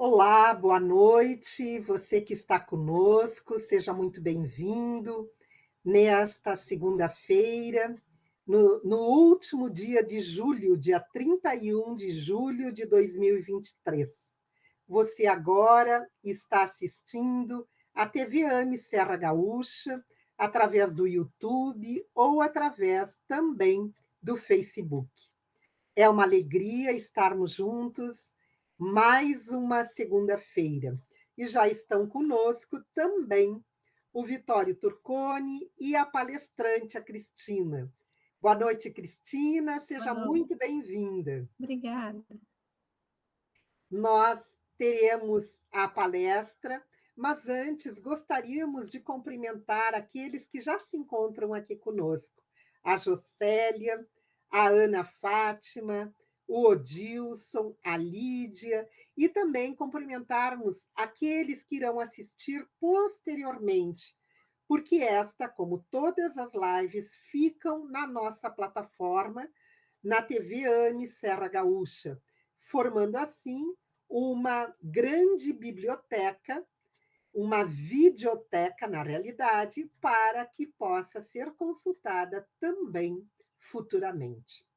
Olá, boa noite. Você que está conosco, seja muito bem-vindo nesta segunda-feira, no último dia de julho, dia 31 de julho de 2023. Você agora está assistindo a TV AME Serra Gaúcha, através do YouTube ou através também do Facebook. É uma alegria estarmos juntos mais uma segunda-feira. E já estão conosco também o Vitório Turconi e a palestrante, a Cristina. Boa noite, Cristina, Boa seja noite. muito bem-vinda. Obrigada. Nós teremos a palestra, mas antes gostaríamos de cumprimentar aqueles que já se encontram aqui conosco. A Jocélia, a Ana Fátima, o Odilson, a Lídia, e também cumprimentarmos aqueles que irão assistir posteriormente, porque esta, como todas as lives, ficam na nossa plataforma, na TV AME Serra Gaúcha, formando assim uma grande biblioteca, uma videoteca, na realidade, para que possa ser consultada também futuramente.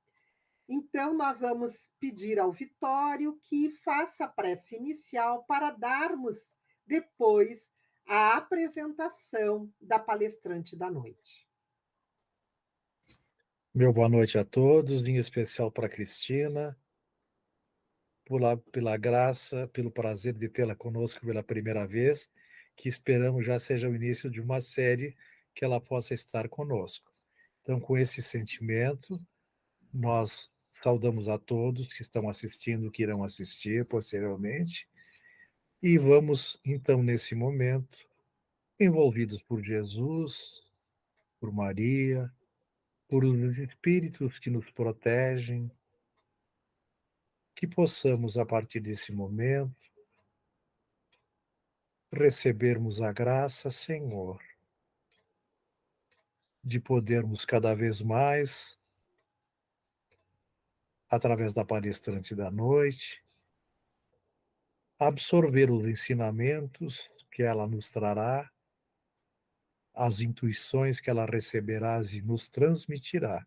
Então, nós vamos pedir ao Vitório que faça a prece inicial para darmos depois a apresentação da palestrante da noite. Meu boa noite a todos, em especial para a Cristina, pela graça, pelo prazer de tê-la conosco pela primeira vez, que esperamos já seja o início de uma série que ela possa estar conosco. Então, com esse sentimento, nós saudamos a todos que estão assistindo, que irão assistir posteriormente, e vamos, então, nesse momento, envolvidos por Jesus, por Maria, por os espíritos que nos protegem, que possamos, a partir desse momento, recebermos a graça, Senhor, de podermos cada vez mais, através da palestrante da noite, absorver os ensinamentos que ela nos trará, as intuições que ela receberá e nos transmitirá,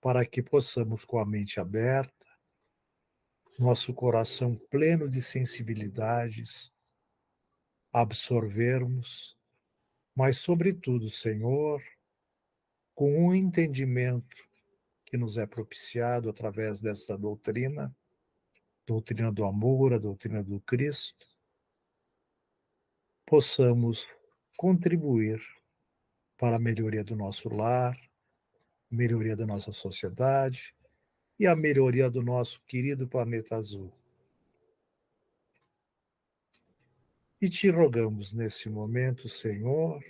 para que possamos, com a mente aberta, nosso coração pleno de sensibilidades, absorvermos, mas, sobretudo, Senhor, com um entendimento que nos é propiciado através desta doutrina, doutrina do amor, a doutrina do Cristo, possamos contribuir para a melhoria do nosso lar, melhoria da nossa sociedade e a melhoria do nosso querido planeta azul. E te rogamos nesse momento, Senhor,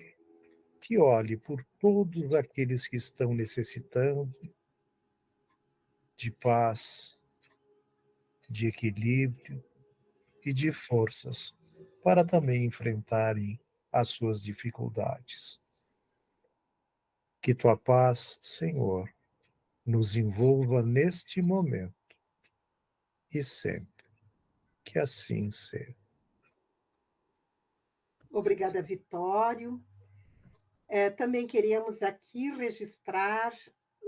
que olhe por todos aqueles que estão necessitando de paz, de equilíbrio e de forças para também enfrentarem as suas dificuldades. Que tua paz, Senhor, nos envolva neste momento e sempre. Que assim seja. Obrigada, Vitório. Também queremos aqui registrar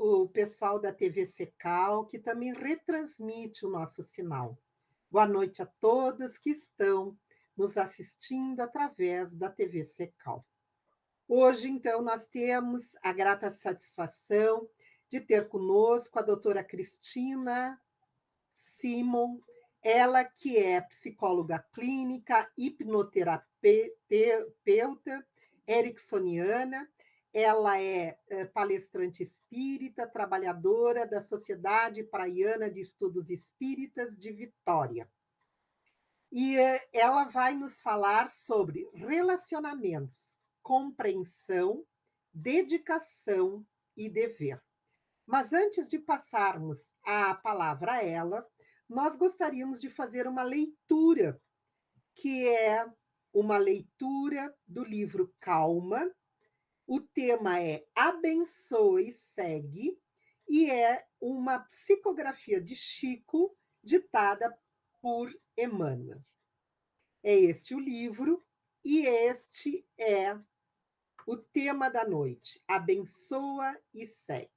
o pessoal da TV Secal, que também retransmite o nosso sinal. Boa noite a todos que estão nos assistindo através da TV Secal. Hoje, então, nós temos a grata satisfação de ter conosco a doutora Cristina Simon, ela que é psicóloga clínica, hipnoterapeuta, ericksoniana, ela é palestrante espírita, trabalhadora da Sociedade Praiana de Estudos Espíritas de Vitória. E ela vai nos falar sobre relacionamentos, compreensão, dedicação e dever. Mas antes de passarmos a palavra a ela, nós gostaríamos de fazer uma leitura, que é uma leitura do livro Calma. O tema é Abençoa e Segue, e é uma psicografia de Chico, ditada por Emmanuel. É este o livro e este é o tema da noite: abençoa e segue.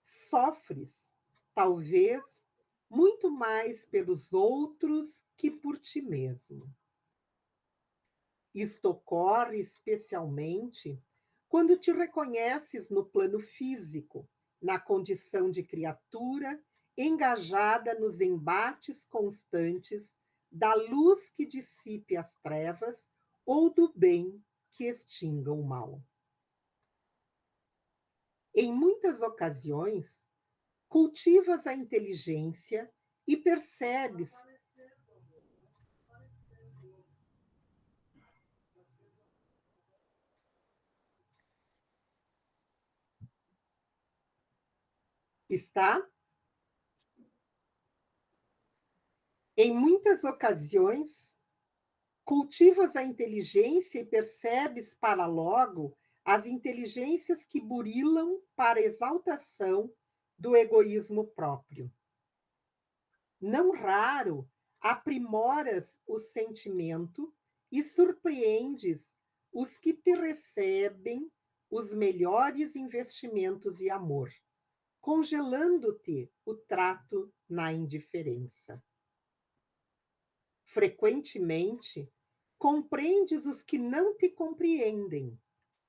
Sofres, talvez, muito mais pelos outros que por ti mesmo. Isto ocorre especialmente quando te reconheces no plano físico, na condição de criatura engajada nos embates constantes da luz que dissipe as trevas ou do bem que extinga o mal. Em muitas ocasiões, cultivas a inteligência e percebes está em muitas ocasiões cultivas a inteligência e percebes para logo as inteligências que burilam para a exaltação do egoísmo próprio. Não raro, aprimoras o sentimento e surpreendes os que te recebem os melhores investimentos e amor, congelando-te o trato na indiferença. Frequentemente, compreendes os que não te compreendem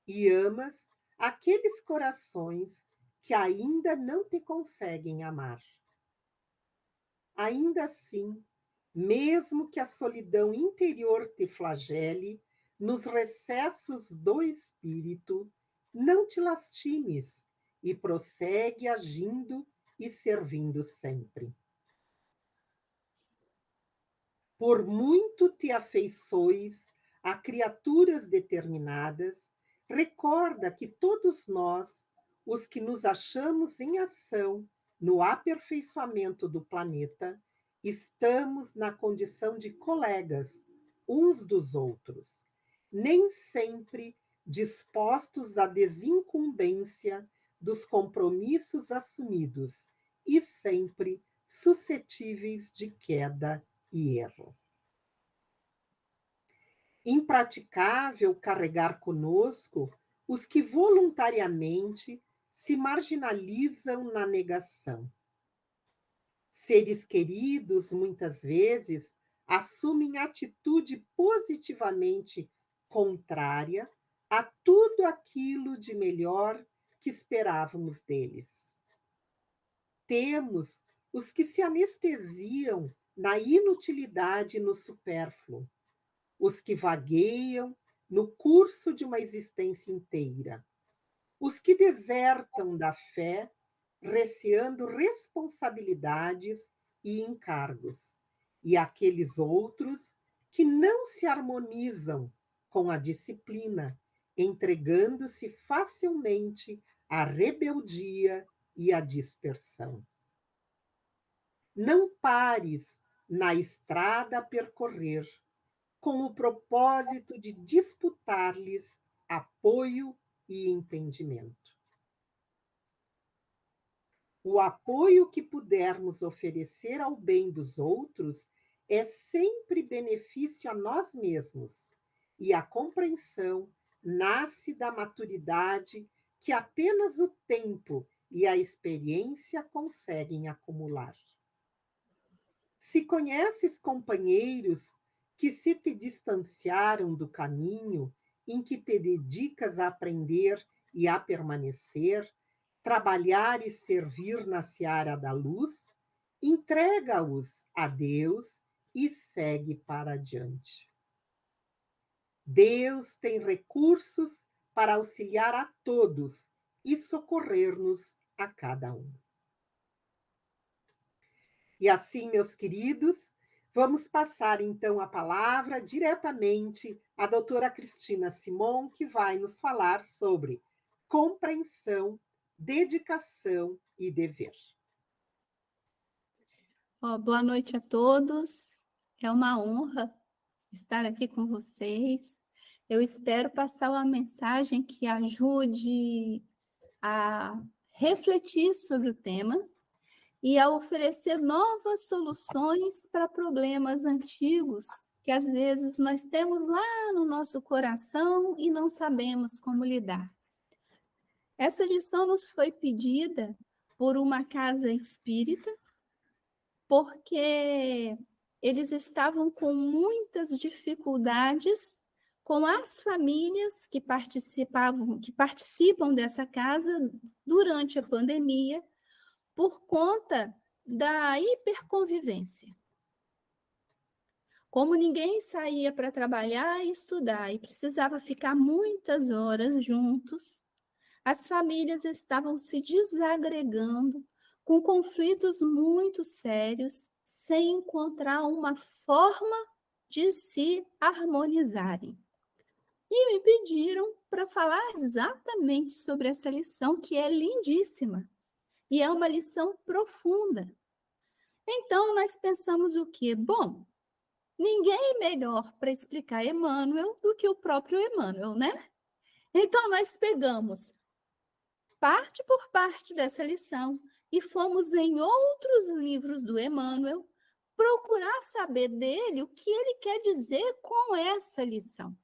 e amas aqueles corações que ainda não te conseguem amar. Ainda assim, mesmo que a solidão interior te flagele, nos recessos do espírito, não te lastimes e prossegue agindo e servindo sempre. Por muito te afeiçoes a criaturas determinadas, recorda que todos nós, os que nos achamos em ação no aperfeiçoamento do planeta, estamos na condição de colegas uns dos outros, nem sempre dispostos à desincumbência dos compromissos assumidos e sempre suscetíveis de queda e erro. Impraticável carregar conosco os que voluntariamente se marginalizam na negação. Seres queridos, muitas vezes, assumem atitude positivamente contrária a tudo aquilo de melhor que esperávamos deles. Temos os que se anestesiam na inutilidade e no supérfluo, os que vagueiam no curso de uma existência inteira, os que desertam da fé, receando responsabilidades e encargos, e aqueles outros que não se harmonizam com a disciplina, entregando-se facilmente à rebeldia e à dispersão. Não pares na estrada a percorrer, com o propósito de disputar-lhes apoio e entendimento. O apoio que pudermos oferecer ao bem dos outros é sempre benefício a nós mesmos, e a compreensão nasce da maturidade que apenas o tempo e a experiência conseguem acumular. Se conheces companheiros que se te distanciaram do caminho em que te dedicas a aprender e a permanecer, trabalhar e servir na seara da luz, entrega-os a Deus e segue para adiante. Deus tem recursos para auxiliar a todos e socorrer-nos a cada um. E assim, meus queridos, vamos passar então a palavra diretamente à doutora Cristina Simon, que vai nos falar sobre compreensão, dedicação e dever. Boa noite a todos. É uma honra estar aqui com vocês. Eu espero passar uma mensagem que ajude a refletir sobre o tema e a oferecer novas soluções para problemas antigos que às vezes nós temos lá no nosso coração e não sabemos como lidar. Essa lição nos foi pedida por uma casa espírita, porque eles estavam com muitas dificuldades com as famílias que participam dessa casa durante a pandemia, por conta da hiperconvivência. Como ninguém saía para trabalhar e estudar e precisava ficar muitas horas juntos, as famílias estavam se desagregando, com conflitos muito sérios, sem encontrar uma forma de se harmonizarem. E me pediram para falar exatamente sobre essa lição, que é lindíssima, e é uma lição profunda. Então, nós pensamos o quê? Bom, ninguém melhor para explicar Emmanuel do que o próprio Emmanuel, né? Então, nós pegamos parte por parte dessa lição e fomos em outros livros do Emmanuel procurar saber dele o que ele quer dizer com essa lição.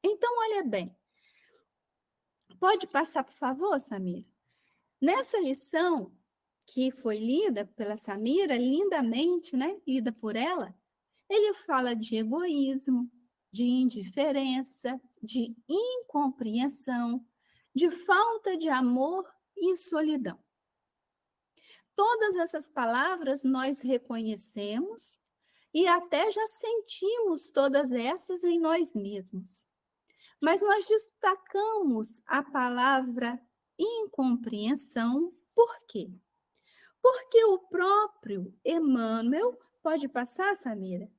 Então, olha bem. Pode passar, por favor, Samira? Nessa lição, que foi lida pela Samira, lindamente, né? Lida por ela, ele fala de egoísmo, de indiferença, de incompreensão, de falta de amor e solidão. Todas essas palavras nós reconhecemos e até já sentimos todas essas em nós mesmos. Mas nós destacamos a palavra incompreensão, por quê? Porque o próprio Emmanuel, pode passar, Samira?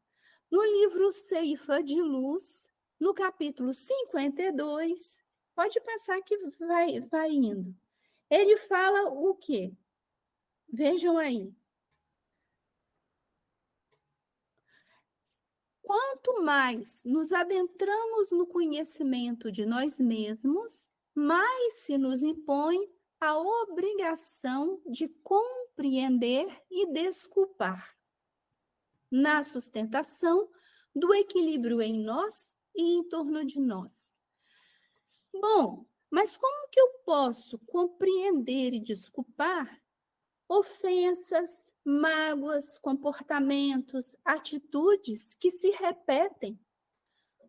No livro Ceifa de Luz, no capítulo 52, pode passar que vai indo. Ele fala o quê? Vejam aí. Quanto mais nos adentramos no conhecimento de nós mesmos, mais se nos impõe a obrigação de compreender e desculpar, na sustentação do equilíbrio em nós e em torno de nós. Bom, mas como que eu posso compreender e desculpar ofensas, mágoas, comportamentos, atitudes que se repetem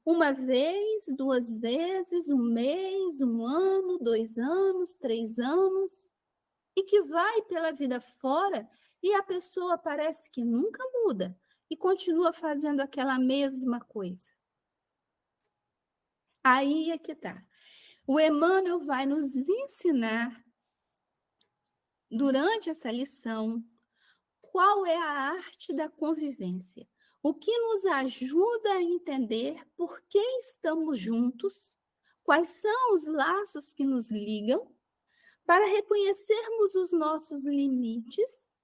uma vez, 2 vezes, 1 mês, 1 ano, 2 anos, 3 anos, e que vai pela vida fora e a pessoa parece que nunca muda e continua fazendo aquela mesma coisa? Aí é que está. O Emmanuel vai nos ensinar, durante essa lição, qual é a arte da convivência, o que nos ajuda a entender por que estamos juntos, quais são os laços que nos ligam, para reconhecermos os nossos limites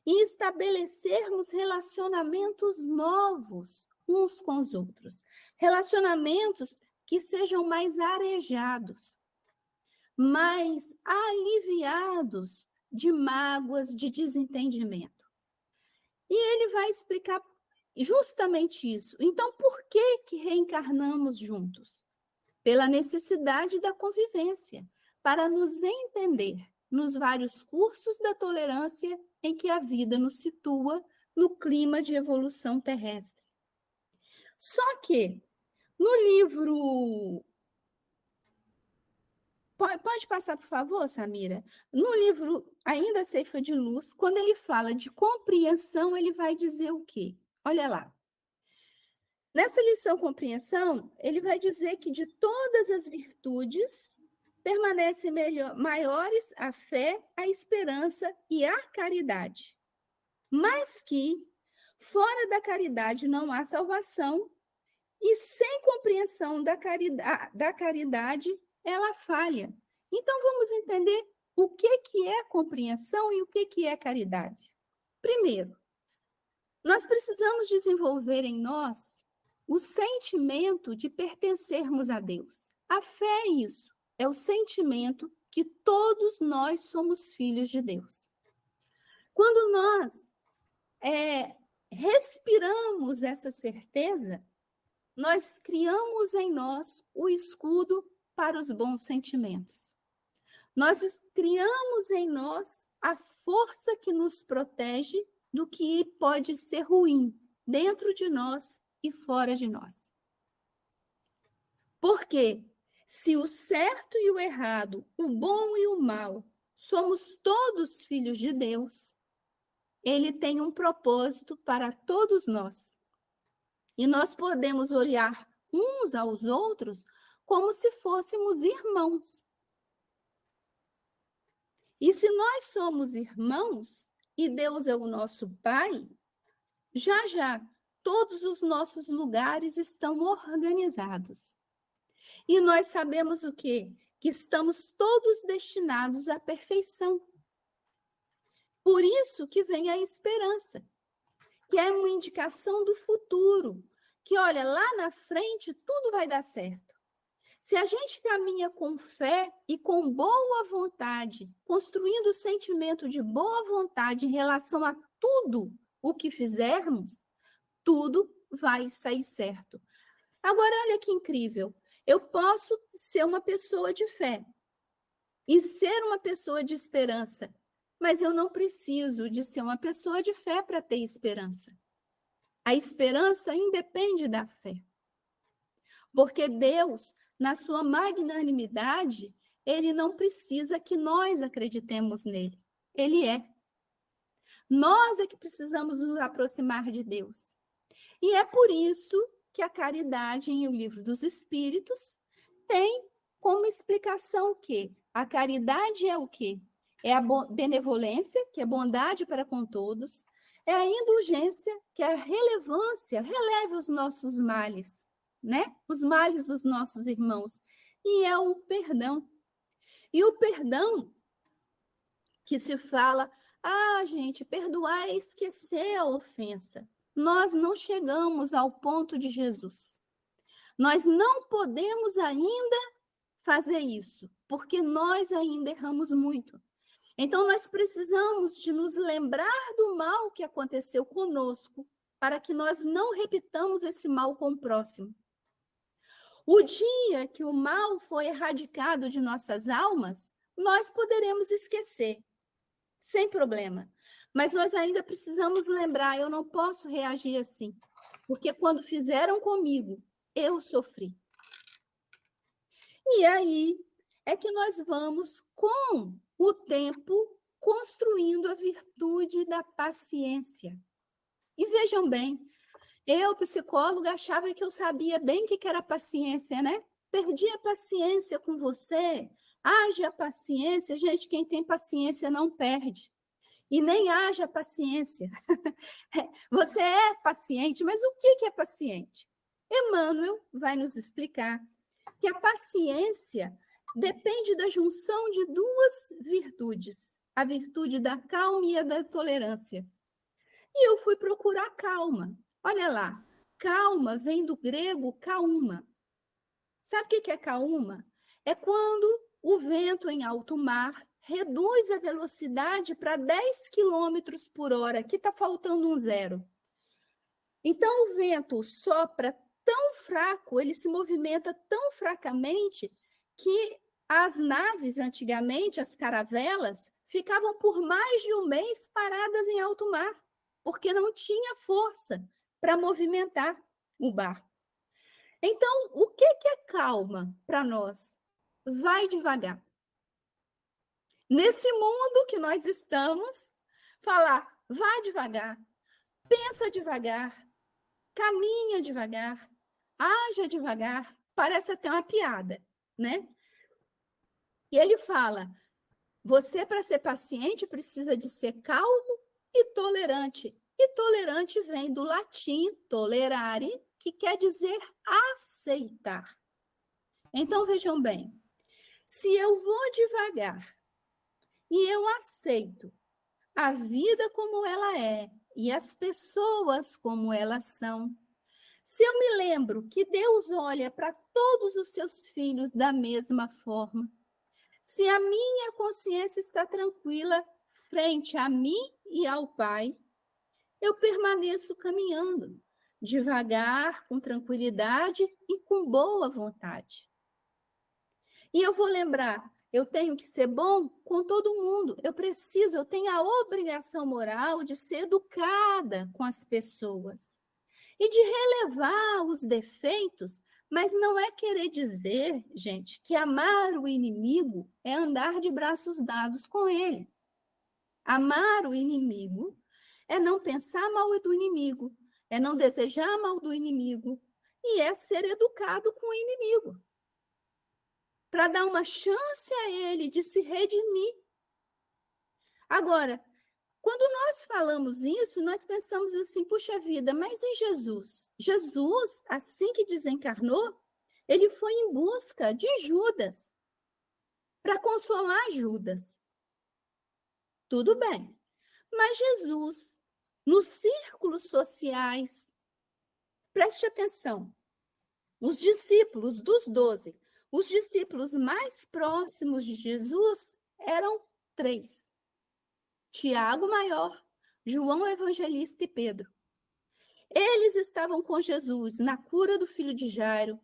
e estabelecermos relacionamentos novos uns com os outros, relacionamentos que sejam mais arejados, mais aliviados de mágoas, de desentendimento. E ele vai explicar justamente isso. Então, por que reencarnamos juntos? Pela necessidade da convivência, para nos entender nos vários cursos da tolerância em que a vida nos situa no clima de evolução terrestre. Só que, no livro... Pode passar, por favor, Samira? No livro Ainda Ceifa de Luz, quando ele fala de compreensão, ele vai dizer o quê? Olha lá. Nessa lição compreensão, ele vai dizer que de todas as virtudes permanecem maiores a fé, a esperança e a caridade. Mas que fora da caridade não há salvação e sem compreensão da caridade ela falha. Então, vamos entender o que é compreensão e o que é caridade. Primeiro, nós precisamos desenvolver em nós o sentimento de pertencermos a Deus. A fé é isso, é o sentimento que todos nós somos filhos de Deus. Quando nós respiramos essa certeza, nós criamos em nós o escudo para os bons sentimentos. Nós criamos em nós a força que nos protege do que pode ser ruim dentro de nós e fora de nós. Porque se o certo e o errado, o bom e o mal, somos todos filhos de Deus, ele tem um propósito para todos nós. E nós podemos olhar uns aos outros como se fôssemos irmãos. E se nós somos irmãos e Deus é o nosso Pai, já todos os nossos lugares estão organizados. E nós sabemos o quê? Que estamos todos destinados à perfeição. Por isso que vem a esperança, que é uma indicação do futuro, que olha, lá na frente tudo vai dar certo. Se a gente caminha com fé e com boa vontade, construindo o sentimento de boa vontade em relação a tudo o que fizermos, tudo vai sair certo. Agora, olha que incrível. Eu posso ser uma pessoa de fé e ser uma pessoa de esperança, mas eu não preciso de ser uma pessoa de fé para ter esperança. A esperança independe da fé. Porque Deus, na sua magnanimidade, ele não precisa que nós acreditemos nele. Ele é. Nós é que precisamos nos aproximar de Deus. E é por isso que a caridade em O Livro dos Espíritos tem como explicação o quê? A caridade é o quê? É a benevolência, que é bondade para com todos, é a indulgência, que é a relevância, releve os nossos males, né? Os males dos nossos irmãos. E é o perdão. E o perdão que se fala, gente, perdoar é esquecer a ofensa. Nós não chegamos ao ponto de Jesus. Nós não podemos ainda fazer isso, porque nós ainda erramos muito. Então, nós precisamos de nos lembrar do mal que aconteceu conosco, para que nós não repitamos esse mal com o próximo. O dia que o mal foi erradicado de nossas almas, nós poderemos esquecer, sem problema. Mas nós ainda precisamos lembrar, eu não posso reagir assim, porque quando fizeram comigo, eu sofri. E aí é que nós vamos, com o tempo, construindo a virtude da paciência. E vejam bem, eu, psicóloga, achava que eu sabia bem o que era paciência, né? Perdi a paciência com você. Haja paciência. Gente, quem tem paciência não perde. E nem haja paciência. Você é paciente, mas o que é paciente? Emmanuel vai nos explicar que a paciência depende da junção de duas virtudes, a virtude da calma e a da tolerância. E eu fui procurar calma. Olha lá, calma vem do grego kauma. Sabe o que é kauma? É quando o vento em alto mar reduz a velocidade para 10 km por hora. Aqui está faltando um zero. Então, o vento sopra tão fraco, ele se movimenta tão fracamente que as naves, antigamente, as caravelas, ficavam por mais de um mês paradas em alto mar, porque não tinha força para movimentar o barco. Então, o que é calma para nós? Vai devagar. Nesse mundo que nós estamos, falar, vai devagar, pensa devagar, caminha devagar, haja devagar, parece até uma piada, né? E ele fala, você para ser paciente precisa de ser calmo e tolerante. E tolerante vem do latim tolerare, que quer dizer aceitar. Então, vejam bem, se eu vou devagar e eu aceito a vida como ela é e as pessoas como elas são, se eu me lembro que Deus olha para todos os seus filhos da mesma forma, se a minha consciência está tranquila frente a mim e ao Pai, eu permaneço caminhando. devagar, com tranquilidade e com boa vontade. E eu vou lembrar, eu tenho que ser bom com todo mundo. Eu tenho a obrigação moral de ser educada com as pessoas e de relevar os defeitos, mas não é querer dizer, gente, que amar o inimigo é andar de braços dados com ele. Amar o inimigo é não pensar mal do inimigo, é não desejar mal do inimigo e é ser educado com o inimigo, para dar uma chance a ele de se redimir. Agora, quando nós falamos isso, nós pensamos assim, puxa vida, mas e Jesus? Jesus, assim que desencarnou, ele foi em busca de Judas, para consolar Judas. Tudo bem, mas Jesus, nos círculos sociais, preste atenção, os discípulos dos 12, os discípulos mais próximos de Jesus eram 3. Tiago maior, João Evangelista e Pedro. Eles estavam com Jesus na cura do filho de Jairo.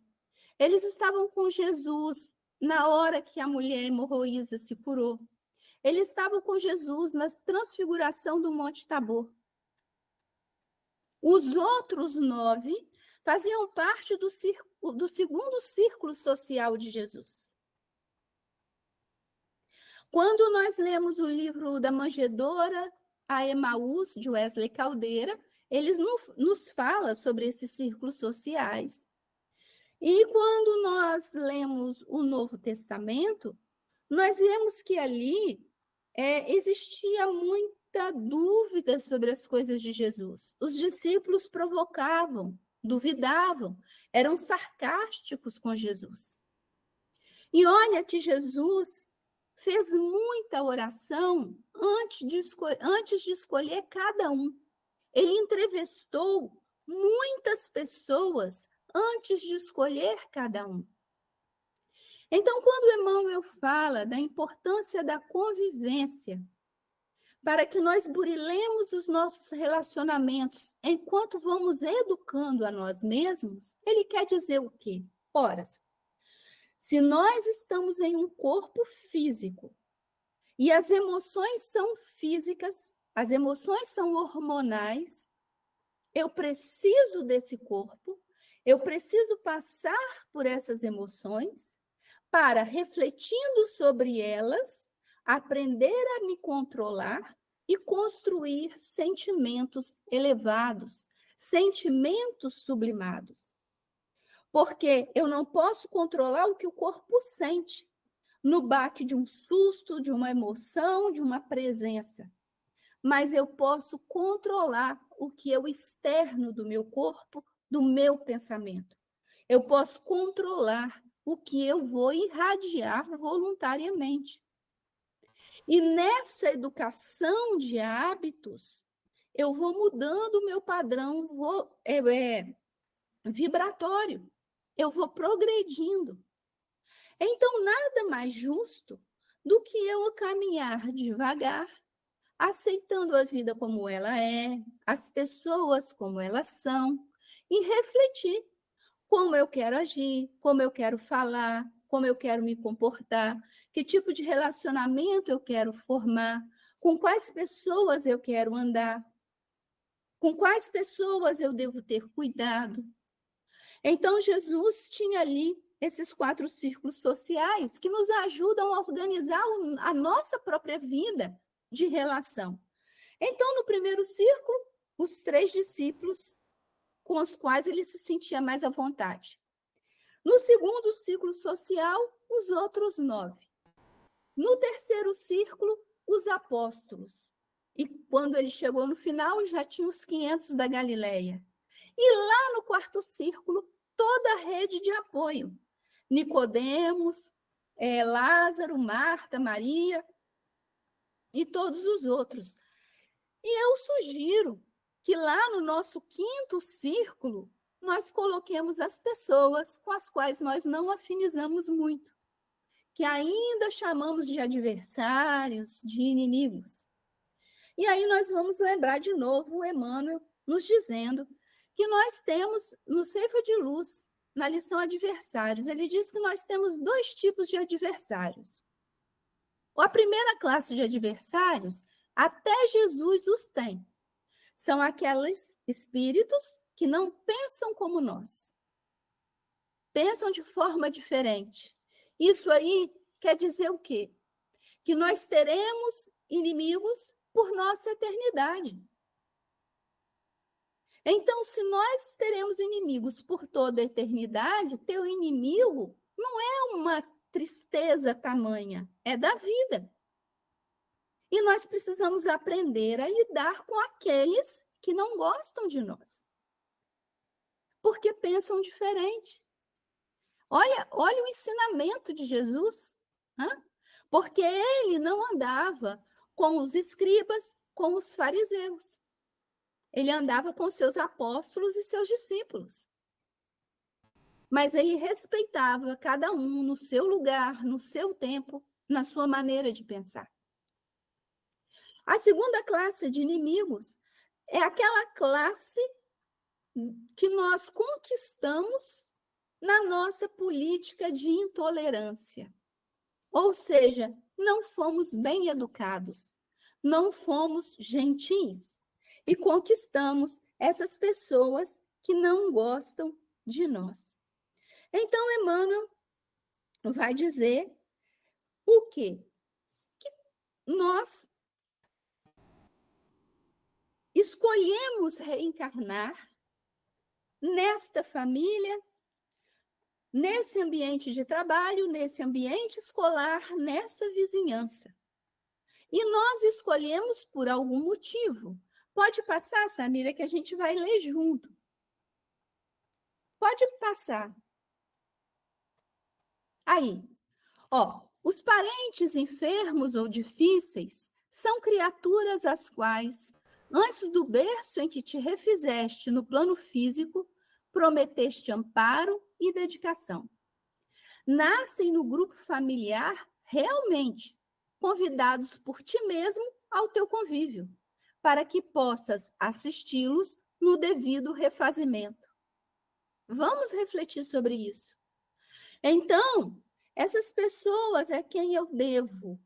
Eles estavam com Jesus na hora que a mulher hemorroísa se curou. Eles estavam com Jesus na transfiguração do Monte Tabor. Os outros 9 faziam parte do segundo círculo social de Jesus. Quando nós lemos o livro da Manjedoura a Emaús, de Wesley Caldeira, eles nos fala sobre esses círculos sociais. E quando nós lemos o Novo Testamento, nós vemos que ali existia muita dúvida sobre as coisas de Jesus. Os discípulos provocavam, duvidavam, eram sarcásticos com Jesus. E olha que Jesus fez muita oração antes de escolher cada um. Ele entrevistou muitas pessoas antes de escolher cada um. Então, quando Emmanuel fala da importância da convivência, para que nós burilemos os nossos relacionamentos enquanto vamos educando a nós mesmos, ele quer dizer o quê? Ora, se nós estamos em um corpo físico e as emoções são físicas, as emoções são hormonais, eu preciso desse corpo, eu preciso passar por essas emoções para, refletindo sobre elas, aprender a me controlar e construir sentimentos elevados, sentimentos sublimados. Porque eu não posso controlar o que o corpo sente no baque de um susto, de uma emoção, de uma presença. Mas eu posso controlar o que eu externo do meu corpo, do meu pensamento. Eu posso controlar o que eu vou irradiar voluntariamente. E nessa educação de hábitos, eu vou mudando o meu padrão vibratório. Eu vou progredindo. Então, nada mais justo do que eu caminhar devagar, aceitando a vida como ela é, as pessoas como elas são, e refletir como eu quero agir, como eu quero falar, como eu quero me comportar, que tipo de relacionamento eu quero formar, com quais pessoas eu quero andar, com quais pessoas eu devo ter cuidado. Então, Jesus tinha ali esses 4 círculos sociais que nos ajudam a organizar a nossa própria vida de relação. Então, no primeiro círculo, os 3 discípulos com os quais ele se sentia mais à vontade. No segundo círculo social, os outros 9. No terceiro círculo, os apóstolos. E quando ele chegou no final, já tinha os 500 da Galileia. E lá no quarto círculo, toda a rede de apoio. Nicodemos, Lázaro, Marta, Maria e todos os outros. E eu sugiro que lá no nosso quinto círculo, nós coloquemos as pessoas com as quais nós não afinizamos muito, que ainda chamamos de adversários, de inimigos. E aí nós vamos lembrar de novo o Emmanuel nos dizendo que nós temos no Ceifa de Luz, na lição adversários. Ele diz que nós temos 2 tipos de adversários. A primeira classe de adversários, até Jesus os tem. São aqueles espíritos que não pensam como nós. Pensam de forma diferente. Isso aí quer dizer o quê? Que nós teremos inimigos por nossa eternidade. Então, se nós teremos inimigos por toda a eternidade, teu inimigo não é uma tristeza tamanha, é da vida. E nós precisamos aprender a lidar com aqueles que não gostam de nós, porque pensam diferente. Olha o ensinamento de Jesus, porque ele não andava com os escribas, com os fariseus. Ele andava com seus apóstolos e seus discípulos. Mas ele respeitava cada um no seu lugar, no seu tempo, na sua maneira de pensar. A segunda classe de inimigos é aquela classe que nós conquistamos na nossa política de intolerância. Ou seja, não fomos bem educados, não fomos gentis e conquistamos essas pessoas que não gostam de nós. Então, Emmanuel vai dizer o quê? Que nós escolhemos reencarnar nesta família, nesse ambiente de trabalho, nesse ambiente escolar, nessa vizinhança. E nós escolhemos por algum motivo. Pode passar, Samira, que a gente vai ler junto. Pode passar. Aí, os parentes enfermos ou difíceis são criaturas às quais, antes do berço em que te refizeste no plano físico, prometeste amparo e dedicação. Nascem no grupo familiar realmente, convidados por ti mesmo ao teu convívio, para que possas assisti-los no devido refazimento. Vamos refletir sobre isso. Então, essas pessoas é quem eu devo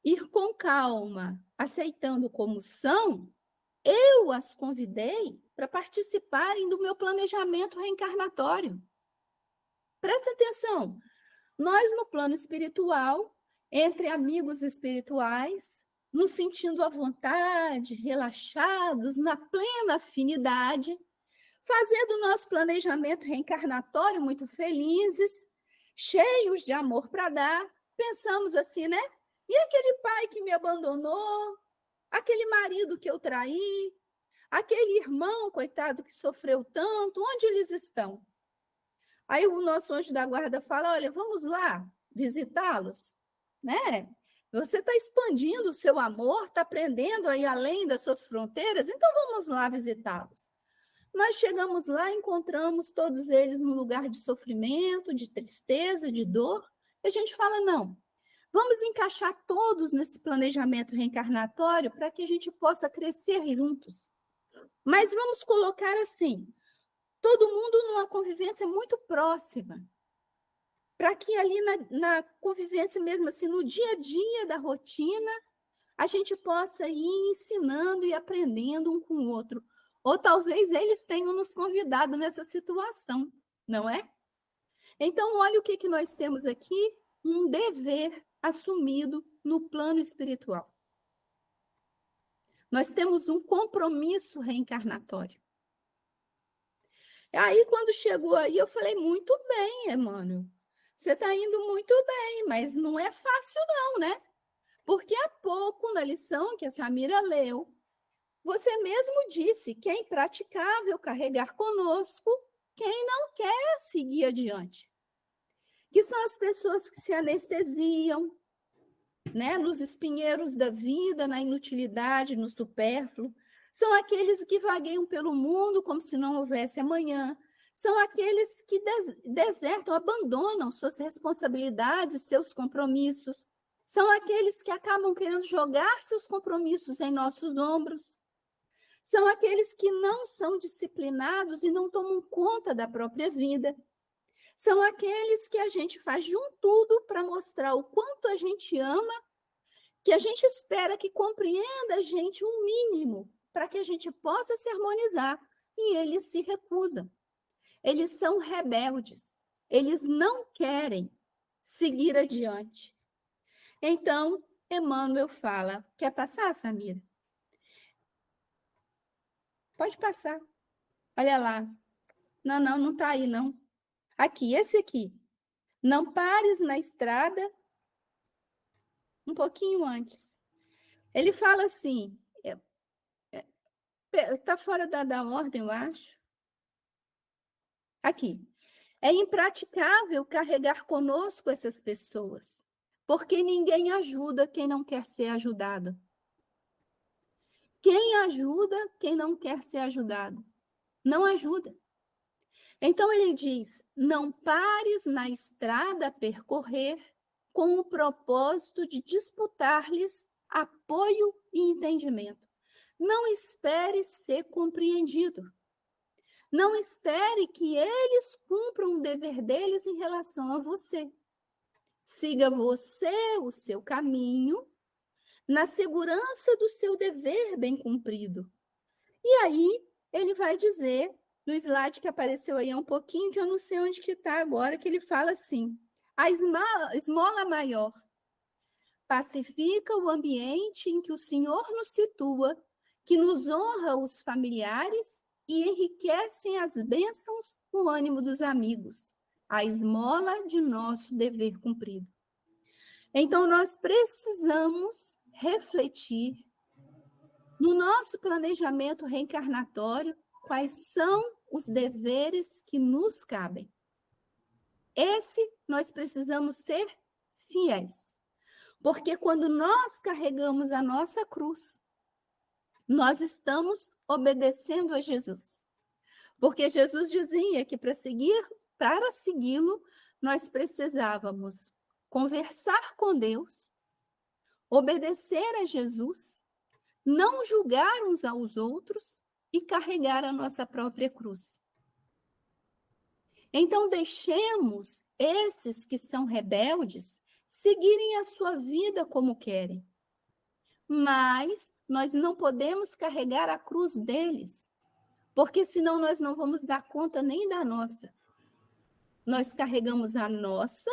ir com calma, aceitando como são. Eu as convidei para participarem do meu planejamento reencarnatório. Presta atenção, nós no plano espiritual, entre amigos espirituais, nos sentindo à vontade, relaxados, na plena afinidade, fazendo o nosso planejamento reencarnatório muito felizes, cheios de amor para dar, pensamos assim, né? E aquele pai que me abandonou? Aquele marido que eu traí, aquele irmão, coitado, que sofreu tanto, onde eles estão? Aí o nosso anjo da guarda fala, olha, vamos lá visitá-los, né? Você está expandindo o seu amor, está aprendendo aí além das suas fronteiras, então vamos lá visitá-los. Nós chegamos lá, encontramos todos eles num lugar de sofrimento, de tristeza, de dor, e a gente fala, não, vamos encaixar todos nesse planejamento reencarnatório para que a gente possa crescer juntos. Mas vamos colocar assim, todo mundo numa convivência muito próxima, para que ali na convivência mesmo, assim, no dia a dia da rotina, a gente possa ir ensinando e aprendendo um com o outro. Ou talvez eles tenham nos convidado nessa situação, não é? Então, olha o que nós temos aqui, um dever assumido no plano espiritual. Nós temos um compromisso reencarnatório. Aí, quando chegou aí, eu falei, muito bem, Emmanuel, você está indo muito bem, mas não é fácil não, né? Porque há pouco, na lição que a Samira leu, você mesmo disse que é impraticável carregar conosco quem não quer seguir adiante. Que são as pessoas que se anestesiam, né, nos espinheiros da vida, na inutilidade, no supérfluo. São aqueles que vagueiam pelo mundo como se não houvesse amanhã. São aqueles que desertam, abandonam suas responsabilidades, seus compromissos. São aqueles que acabam querendo jogar seus compromissos em nossos ombros. São aqueles que não são disciplinados e não tomam conta da própria vida. São aqueles que a gente faz de um tudo para mostrar o quanto a gente ama, que a gente espera que compreenda a gente um mínimo para que a gente possa se harmonizar, e eles se recusam. Eles são rebeldes. Eles não querem seguir adiante. Então, Emmanuel fala, quer passar, Samira? Pode passar. Olha lá. Não está aí, não. Aqui, esse aqui. Não pares na estrada um pouquinho antes. Ele fala assim, está fora da ordem, eu acho. Aqui. É impraticável carregar conosco essas pessoas, porque ninguém ajuda quem não quer ser ajudado. Quem ajuda quem não quer ser ajudado? Não ajuda. Então ele diz: não pares na estrada a percorrer com o propósito de disputar-lhes apoio e entendimento. Não espere ser compreendido. Não espere que eles cumpram o dever deles em relação a você. Siga você o seu caminho, na segurança do seu dever bem cumprido. E aí, ele vai dizer, no slide que apareceu aí há um pouquinho, que eu não sei onde que está agora, que ele fala assim, a esmola maior pacifica o ambiente em que o Senhor nos situa, que nos honra os familiares e enriquecem as bênçãos no ânimo dos amigos, a esmola de nosso dever cumprido. Então, nós precisamos refletir no nosso planejamento reencarnatório quais são os deveres que nos cabem. Esse nós precisamos ser fiéis, porque quando nós carregamos a nossa cruz, nós estamos obedecendo a Jesus. Porque Jesus dizia que para segui-lo, nós precisávamos conversar com Deus, obedecer a Jesus, não julgar uns aos outros e carregar a nossa própria cruz. Então, deixemos esses que são rebeldes seguirem a sua vida como querem. Mas nós não podemos carregar a cruz deles, porque senão nós não vamos dar conta nem da nossa. Nós carregamos a nossa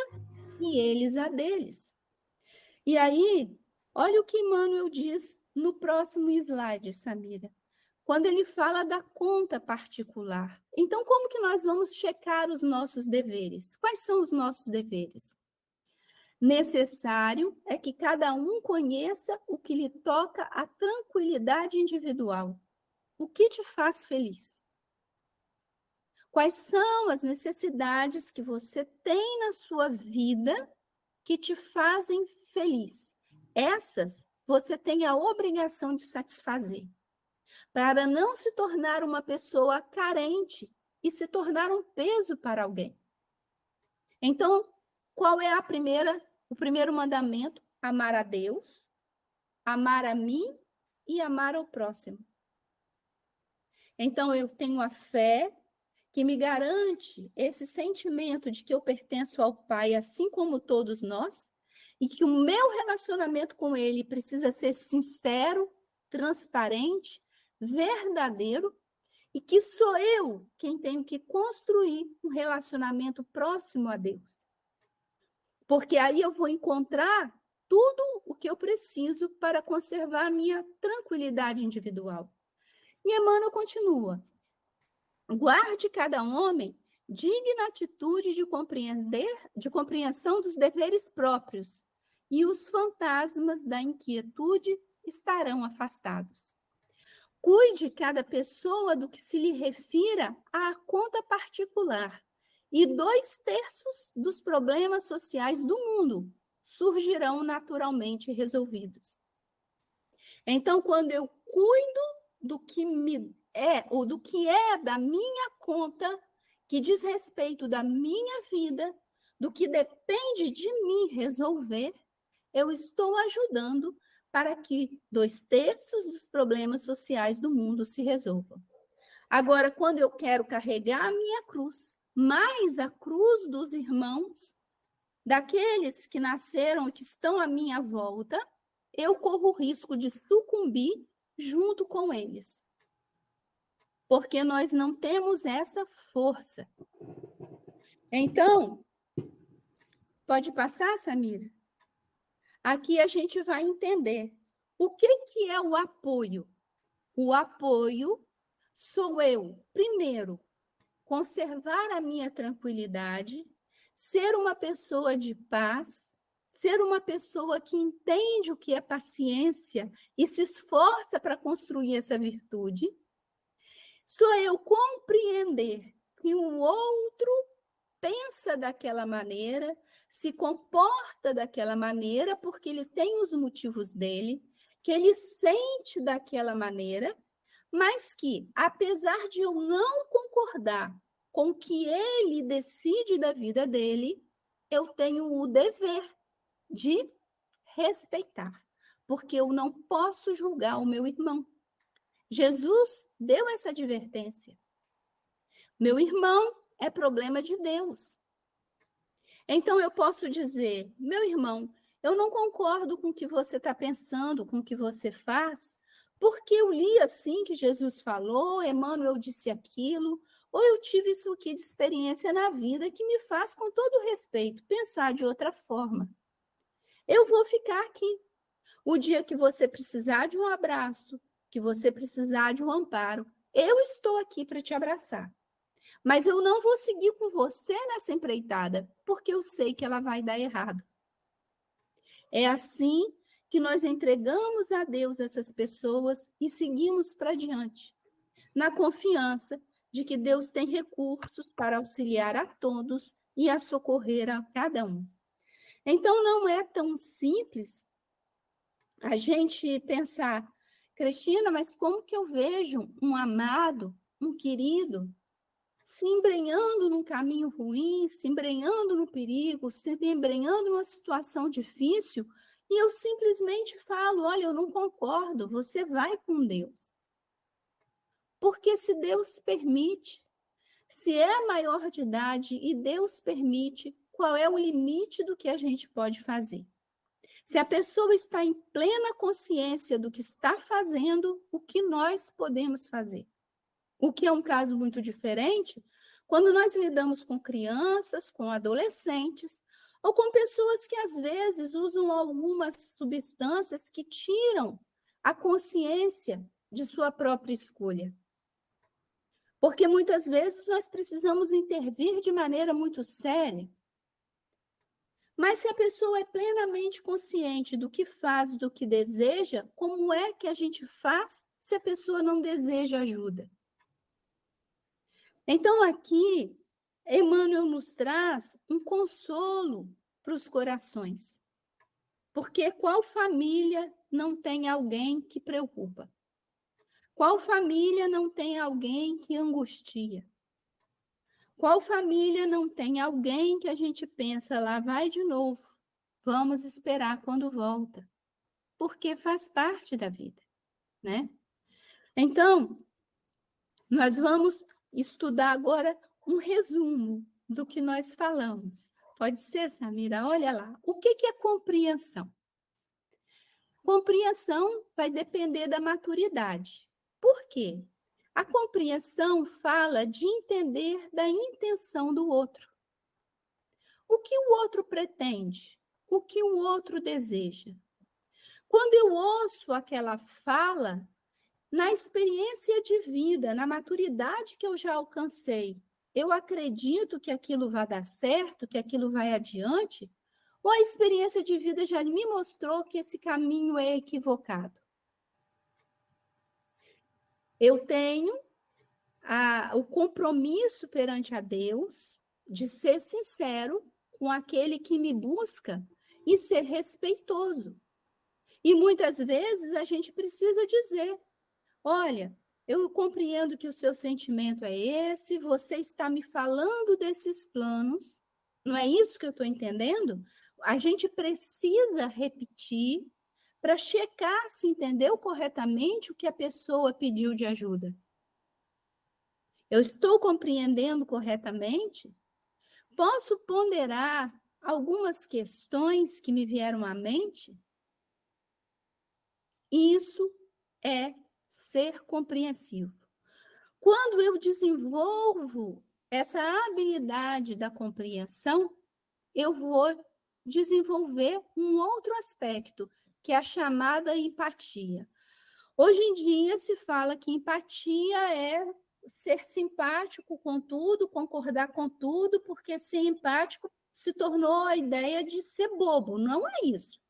e eles a deles. E aí, olha o que Emmanuel diz no próximo slide, Samira, quando ele fala da conta particular. Então, como que nós vamos checar os nossos deveres? Quais são os nossos deveres? Necessário é que cada um conheça o que lhe toca à tranquilidade individual. O que te faz feliz? Quais são as necessidades que você tem na sua vida que te fazem feliz? Essas você tem a obrigação de satisfazer, para não se tornar uma pessoa carente e se tornar um peso para alguém. Então, qual é o primeiro mandamento? Amar a Deus, amar a mim e amar ao próximo. Então, eu tenho a fé que me garante esse sentimento de que eu pertenço ao Pai, assim como todos nós, e que o meu relacionamento com Ele precisa ser sincero, transparente, verdadeiro, e que sou eu quem tenho que construir um relacionamento próximo a Deus. Porque aí eu vou encontrar tudo o que eu preciso para conservar a minha tranquilidade individual. E Emmanuel continua: guarde cada homem digna atitude de compreensão dos deveres próprios, e os fantasmas da inquietude estarão afastados. Cuide cada pessoa do que se lhe refira à conta particular, e 2/3 dos problemas sociais do mundo surgirão naturalmente resolvidos. Então, quando eu cuido do que ou do que é da minha conta, que diz respeito da minha vida, do que depende de mim resolver, eu estou ajudando para que 2/3 dos problemas sociais do mundo se resolvam. Agora, quando eu quero carregar a minha cruz, mais a cruz dos irmãos, daqueles que nasceram e que estão à minha volta, eu corro o risco de sucumbir junto com eles. Porque nós não temos essa força. Então, pode passar, Samira? Aqui a gente vai entender o que é o apoio. O apoio sou eu, primeiro, conservar a minha tranquilidade, ser uma pessoa de paz, ser uma pessoa que entende o que é paciência e se esforça para construir essa virtude. Sou eu compreender que o outro pensa daquela maneira, se comporta daquela maneira, porque ele tem os motivos dele, que ele sente daquela maneira, mas que, apesar de eu não concordar com o que ele decide da vida dele, eu tenho o dever de respeitar, porque eu não posso julgar o meu irmão. Jesus deu essa advertência. Meu irmão é problema de Deus. Então, eu posso dizer, meu irmão, eu não concordo com o que você está pensando, com o que você faz, porque eu li assim que Jesus falou, Emmanuel disse aquilo, ou eu tive isso aqui de experiência na vida que me faz, com todo respeito, pensar de outra forma. Eu vou ficar aqui. O dia que você precisar de um abraço, que você precisar de um amparo, eu estou aqui para te abraçar. Mas eu não vou seguir com você nessa empreitada, porque eu sei que ela vai dar errado. É assim que nós entregamos a Deus essas pessoas e seguimos para diante, na confiança de que Deus tem recursos para auxiliar a todos e a socorrer a cada um. Então, não é tão simples a gente pensar, Cristina, mas como que eu vejo um amado, um querido, se embrenhando num caminho ruim, se embrenhando no perigo, se embrenhando numa situação difícil, e eu simplesmente falo, olha, eu não concordo, você vai com Deus. Porque se Deus permite, se é maior de idade e Deus permite, qual é o limite do que a gente pode fazer? Se a pessoa está em plena consciência do que está fazendo, o que nós podemos fazer? O que é um caso muito diferente quando nós lidamos com crianças, com adolescentes, ou com pessoas que às vezes usam algumas substâncias que tiram a consciência de sua própria escolha. Porque muitas vezes nós precisamos intervir de maneira muito séria. Mas se a pessoa é plenamente consciente do que faz, do que deseja, como é que a gente faz se a pessoa não deseja ajuda? Então, aqui, Emmanuel nos traz um consolo para os corações. Porque qual família não tem alguém que preocupa? Qual família não tem alguém que angustia? Qual família não tem alguém que a gente pensa, lá vai de novo, vamos esperar quando volta? Porque faz parte da vida, né? Então, nós vamos estudar agora um resumo do que nós falamos. Pode ser, Samira? Olha lá. O que é compreensão? Compreensão vai depender da maturidade. Por quê? A compreensão fala de entender da intenção do outro. O que o outro pretende? O que o outro deseja? Quando eu ouço aquela fala, na experiência de vida, na maturidade que eu já alcancei, eu acredito que aquilo vai dar certo, que aquilo vai adiante? Ou a experiência de vida já me mostrou que esse caminho é equivocado? Eu tenho o compromisso perante a Deus de ser sincero com aquele que me busca e ser respeitoso. E muitas vezes a gente precisa dizer, olha, eu compreendo que o seu sentimento é esse, você está me falando desses planos, não é isso que eu estou entendendo? A gente precisa repetir para checar se entendeu corretamente o que a pessoa pediu de ajuda. Eu estou compreendendo corretamente? Posso ponderar algumas questões que me vieram à mente? Isso é ser compreensivo. Quando eu desenvolvo essa habilidade da compreensão, eu vou desenvolver um outro aspecto, que é a chamada empatia. Hoje em dia se fala que empatia é ser simpático com tudo, concordar com tudo, porque ser empático se tornou a ideia de ser bobo. Não é isso.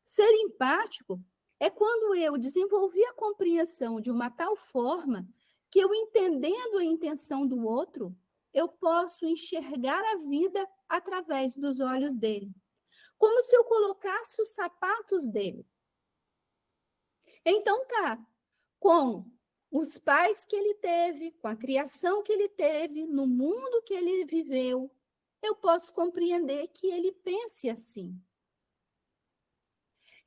Ser empático é quando eu desenvolvi a compreensão de uma tal forma que eu, entendendo a intenção do outro, eu posso enxergar a vida através dos olhos dele. Como se eu colocasse os sapatos dele. Então tá, com os pais que ele teve, com a criação que ele teve, no mundo que ele viveu, eu posso compreender que ele pense assim.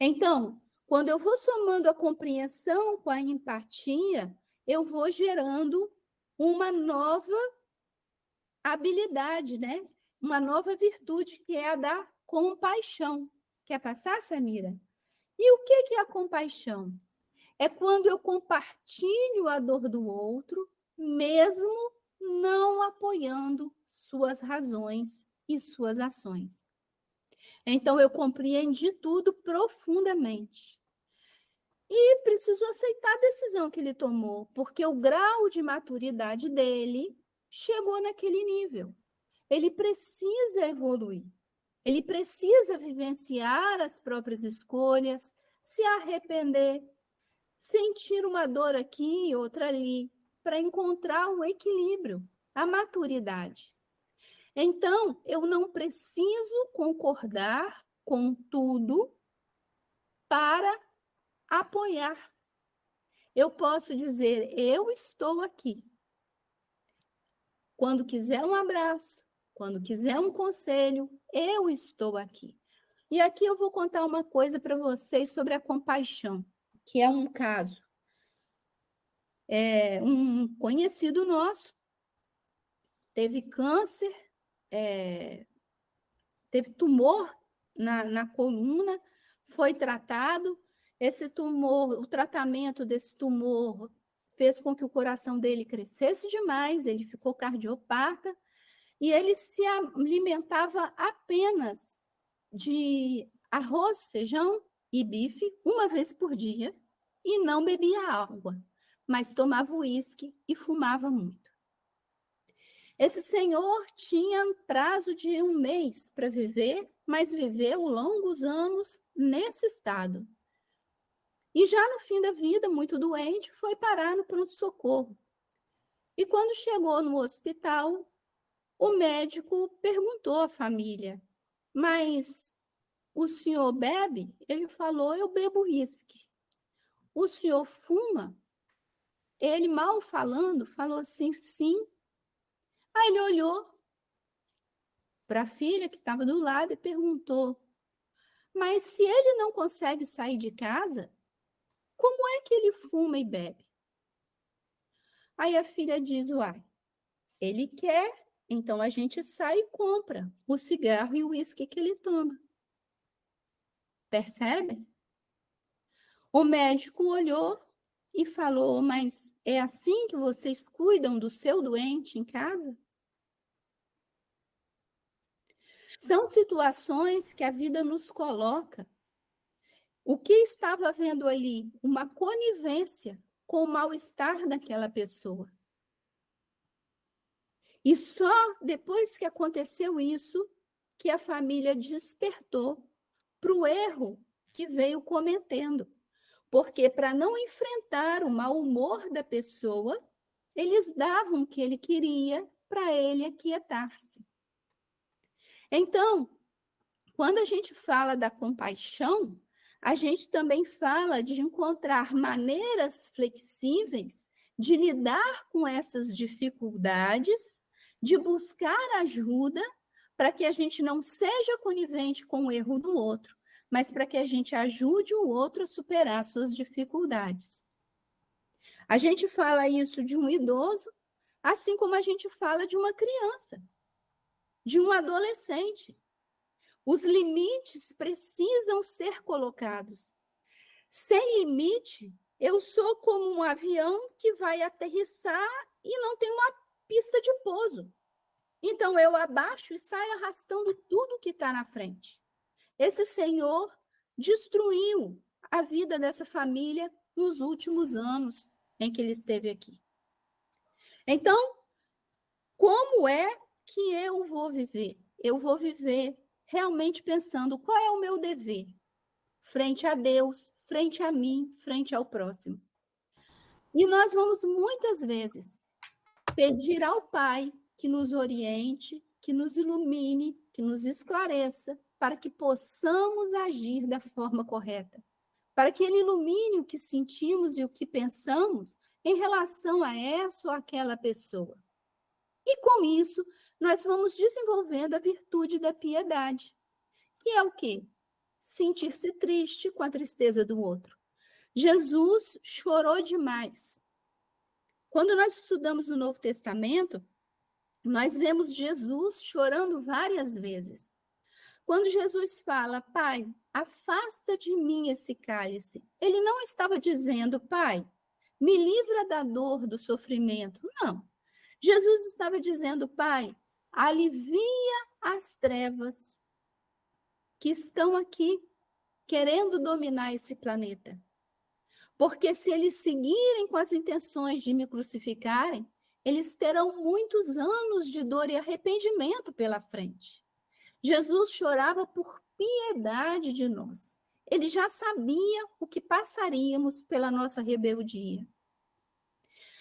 Então, quando eu vou somando a compreensão com a empatia, eu vou gerando uma nova habilidade, né? Uma nova virtude, que é a da compaixão. Quer passar, Samira? E o que é a compaixão? É quando eu compartilho a dor do outro, mesmo não apoiando suas razões e suas ações. Então, eu compreendi tudo profundamente. E preciso aceitar a decisão que ele tomou, porque o grau de maturidade dele chegou naquele nível. Ele precisa evoluir. Ele precisa vivenciar as próprias escolhas, se arrepender, sentir uma dor aqui e outra ali, para encontrar o equilíbrio, a maturidade. Então, eu não preciso concordar com tudo para apoiar. Eu posso dizer, eu estou aqui. Quando quiser um abraço, quando quiser um conselho, eu estou aqui. E aqui eu vou contar uma coisa para vocês sobre a compaixão, que é um caso. Um conhecido nosso teve câncer, teve tumor na coluna, foi tratado. Esse tumor, o tratamento desse tumor fez com que o coração dele crescesse demais, ele ficou cardiopata, e ele se alimentava apenas de arroz, feijão e bife uma vez por dia, e não bebia água, mas tomava uísque e fumava muito. Esse senhor tinha prazo de 1 mês para viver, mas viveu longos anos nesse estado. E já no fim da vida, muito doente, foi parar no pronto-socorro. E quando chegou no hospital, o médico perguntou à família, mas o senhor bebe? Ele falou, eu bebo uísque. O senhor fuma? Ele, mal falando, falou assim, sim. Aí ele olhou para a filha que estava do lado e perguntou, mas se ele não consegue sair de casa, como é que ele fuma e bebe? Aí a filha diz, uai, ele quer, então a gente sai e compra o cigarro e o uísque que ele toma. Percebe? O médico olhou e falou, mas é assim que vocês cuidam do seu doente em casa? São situações que a vida nos coloca. O que estava havendo ali? Uma conivência com o mal-estar daquela pessoa. E só depois que aconteceu isso, que a família despertou para o erro que veio cometendo. Porque para não enfrentar o mau humor da pessoa, eles davam o que ele queria para ele aquietar-se. Então, quando a gente fala da compaixão, a gente também fala de encontrar maneiras flexíveis de lidar com essas dificuldades, de buscar ajuda para que a gente não seja conivente com o erro do outro, mas para que a gente ajude o outro a superar suas dificuldades. A gente fala isso de um idoso, assim como a gente fala de uma criança, de um adolescente. Os limites precisam ser colocados. Sem limite, eu sou como um avião que vai aterrissar e não tem uma pista de pouso. Então, eu abaixo e saio arrastando tudo que está na frente. Esse senhor destruiu a vida dessa família nos últimos anos em que ele esteve aqui. Então, como é que eu vou viver? Eu vou viver realmente pensando qual é o meu dever frente a Deus, frente a mim, frente ao próximo. E nós vamos muitas vezes pedir ao Pai que nos oriente, que nos ilumine, que nos esclareça, para que possamos agir da forma correta, para que Ele ilumine o que sentimos e o que pensamos em relação a essa ou aquela pessoa. E com isso, nós vamos desenvolvendo a virtude da piedade, que é o quê? Sentir-se triste com a tristeza do outro. Jesus chorou demais. Quando nós estudamos o Novo Testamento, nós vemos Jesus chorando várias vezes. Quando Jesus fala, Pai, afasta de mim esse cálice, ele não estava dizendo, Pai, me livra da dor, do sofrimento. Não. Jesus estava dizendo, Pai, alivia as trevas que estão aqui querendo dominar esse planeta. Porque se eles seguirem com as intenções de me crucificarem, eles terão muitos anos de dor e arrependimento pela frente. Jesus chorava por piedade de nós. Ele já sabia o que passaríamos pela nossa rebeldia.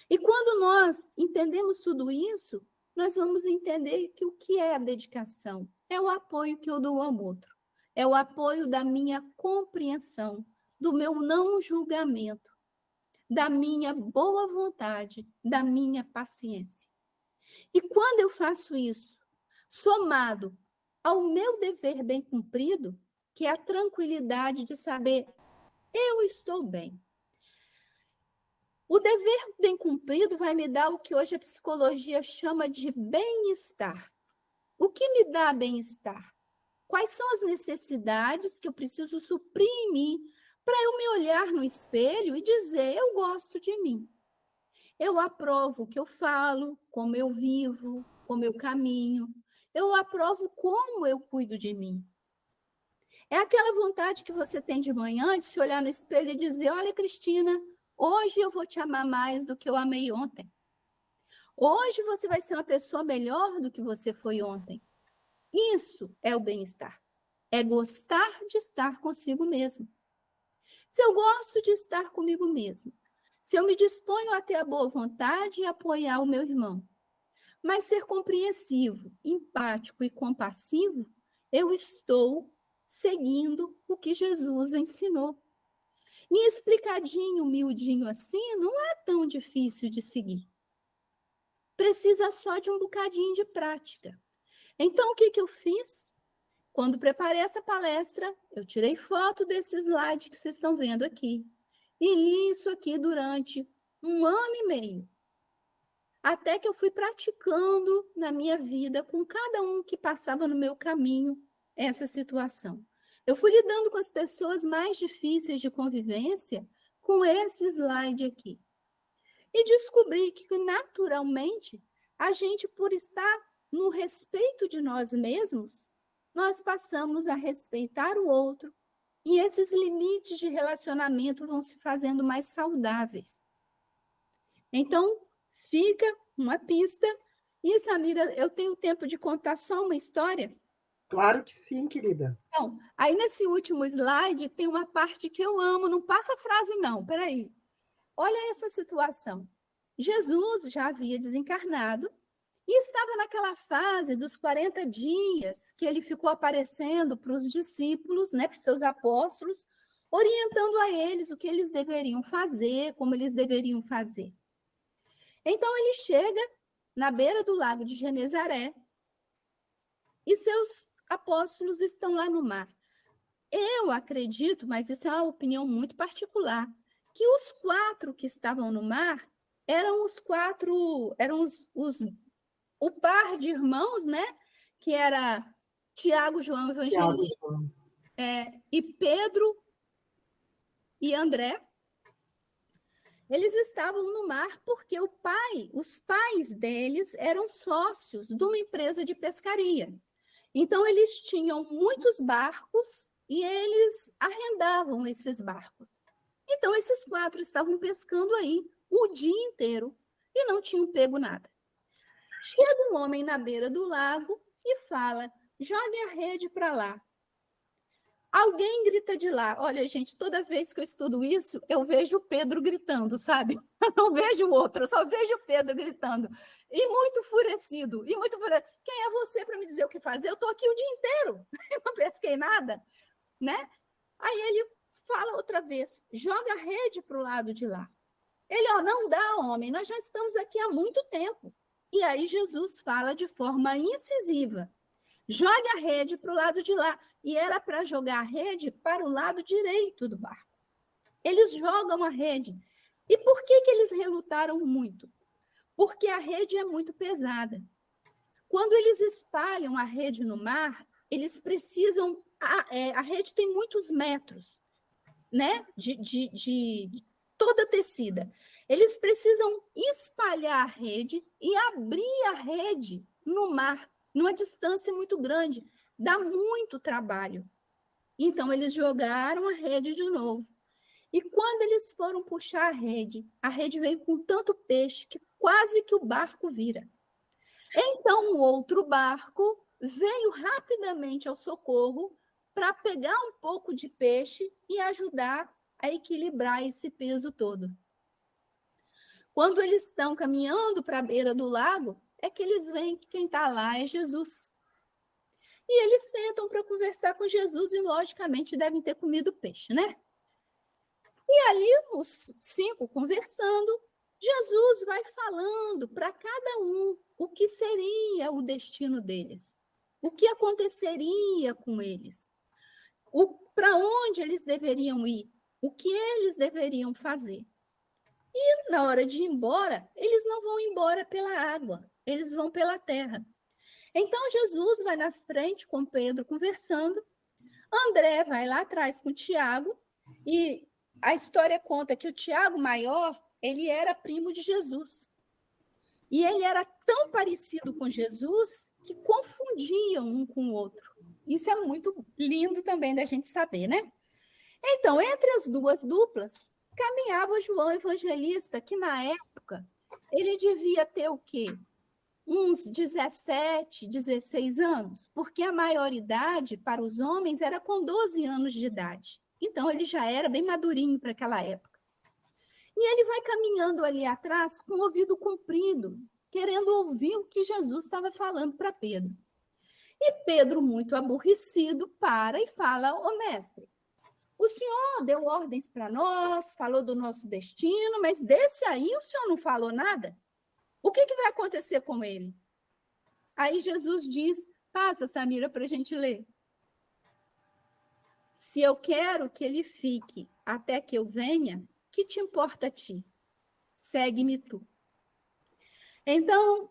E quando nós entendemos tudo isso, nós vamos entender que o que é a dedicação? É o apoio que eu dou ao outro. É o apoio da minha compreensão, do meu não julgamento, da minha boa vontade, da minha paciência. E quando eu faço isso, somado ao meu dever bem cumprido, que é a tranquilidade de saber, eu estou bem. O dever bem cumprido vai me dar o que hoje a psicologia chama de bem-estar. O que me dá bem-estar? Quais são as necessidades que eu preciso suprir em mim para eu me olhar no espelho e dizer, eu gosto de mim. Eu aprovo o que eu falo, como eu vivo, como eu caminho. Eu aprovo como eu cuido de mim. É aquela vontade que você tem de manhã de se olhar no espelho e dizer, olha, Cristina, hoje eu vou te amar mais do que eu amei ontem. Hoje você vai ser uma pessoa melhor do que você foi ontem. Isso é o bem-estar. É gostar de estar consigo mesmo. Se eu gosto de estar comigo mesmo, se eu me disponho a ter a boa vontade e apoiar o meu irmão, mas ser compreensivo, empático e compassivo, eu estou seguindo o que Jesus ensinou. E explicadinho, humildinho assim, não é tão difícil de seguir. Precisa só de um bocadinho de prática. Então, o que eu fiz? Quando preparei essa palestra, eu tirei foto desse slide que vocês estão vendo aqui. E li isso aqui durante 1 ano e meio. Até que eu fui praticando na minha vida, com cada um que passava no meu caminho, essa situação. Eu fui lidando com as pessoas mais difíceis de convivência com esse slide aqui. E descobri que, naturalmente, a gente, por estar no respeito de nós mesmos, nós passamos a respeitar o outro e esses limites de relacionamento vão se fazendo mais saudáveis. Então, fica uma pista. E, Samira, eu tenho tempo de contar só uma história? Claro que sim, querida. Então, aí nesse último slide tem uma parte que eu amo, não passa a frase não, peraí. Olha essa situação. Jesus já havia desencarnado e estava naquela fase dos 40 dias que ele ficou aparecendo para os discípulos, né, para os seus apóstolos, orientando a eles o que eles deveriam fazer, como eles deveriam fazer. Então ele chega na beira do lago de Genezaré e seus apóstolos estão lá no mar. eu acredito, mas isso é uma opinião muito particular, que os 4 que estavam no mar eram os 4, eram o par de irmãos, né? Que era Tiago, João, Tiago, Evangelista, João. e Pedro e André. Eles estavam no mar porque os pais deles eram sócios de uma empresa de pescaria. Então, eles tinham muitos barcos e eles arrendavam esses barcos. Então, esses 4 estavam pescando aí o dia inteiro e não tinham pego nada. Chega um homem na beira do lago e fala: jogue a rede para lá. Alguém grita de lá. Olha, gente, toda vez que eu estudo isso, eu vejo o Pedro gritando, sabe? Eu não vejo o outro, eu só vejo o Pedro gritando. E muito enfurecido, Quem é você para me dizer o que fazer? Eu estou aqui o dia inteiro, eu não pesquei nada, né? Aí ele fala outra vez: joga a rede para o lado de lá. Ele, não dá, homem, nós já estamos aqui há muito tempo. E aí Jesus fala de forma incisiva: jogue a rede para o lado de lá. E era para jogar a rede para o lado direito do barco. Eles jogam a rede. E por que eles relutaram muito? Porque a rede é muito pesada. Quando eles espalham a rede no mar, eles precisam... A rede tem muitos metros, né? De toda tecida. Eles precisam espalhar a rede e abrir a rede no mar, numa distância muito grande. Dá muito trabalho. Então, eles jogaram a rede de novo. E quando eles foram puxar a rede veio com tanto peixe que quase que o barco vira. Então, o outro barco veio rapidamente ao socorro para pegar um pouco de peixe e ajudar a equilibrar esse peso todo. Quando eles estão caminhando para a beira do lago, é que eles veem que quem está lá é Jesus. E eles sentam para conversar com Jesus e, logicamente, devem ter comido peixe, né? E ali, os 5 conversando, Jesus vai falando para cada um o que seria o destino deles, o que aconteceria com eles, para onde eles deveriam ir, o que eles deveriam fazer. E na hora de ir embora, eles não vão embora pela água, eles vão pela terra. Então, Jesus vai na frente com Pedro conversando, André vai lá atrás com o Tiago, e a história conta que o Tiago maior, ele era primo de Jesus. E ele era tão parecido com Jesus que confundiam um com o outro. Isso é muito lindo também da gente saber, né? Então, entre as duas duplas, caminhava João Evangelista, que na época, ele devia ter o quê? Uns 17, 16 anos, porque a maioridade para os homens era com 12 anos de idade. Então, ele já era bem madurinho para aquela época. E ele vai caminhando ali atrás com o ouvido comprido, querendo ouvir o que Jesus estava falando para Pedro. E Pedro, muito aborrecido, para e fala: ô mestre, o senhor deu ordens para nós, falou do nosso destino, mas desse aí o senhor não falou nada? O que vai acontecer com ele? Aí Jesus diz: passa, Samira, para a gente ler. Se eu quero que ele fique até que eu venha, que te importa a ti? Segue-me tu. Então,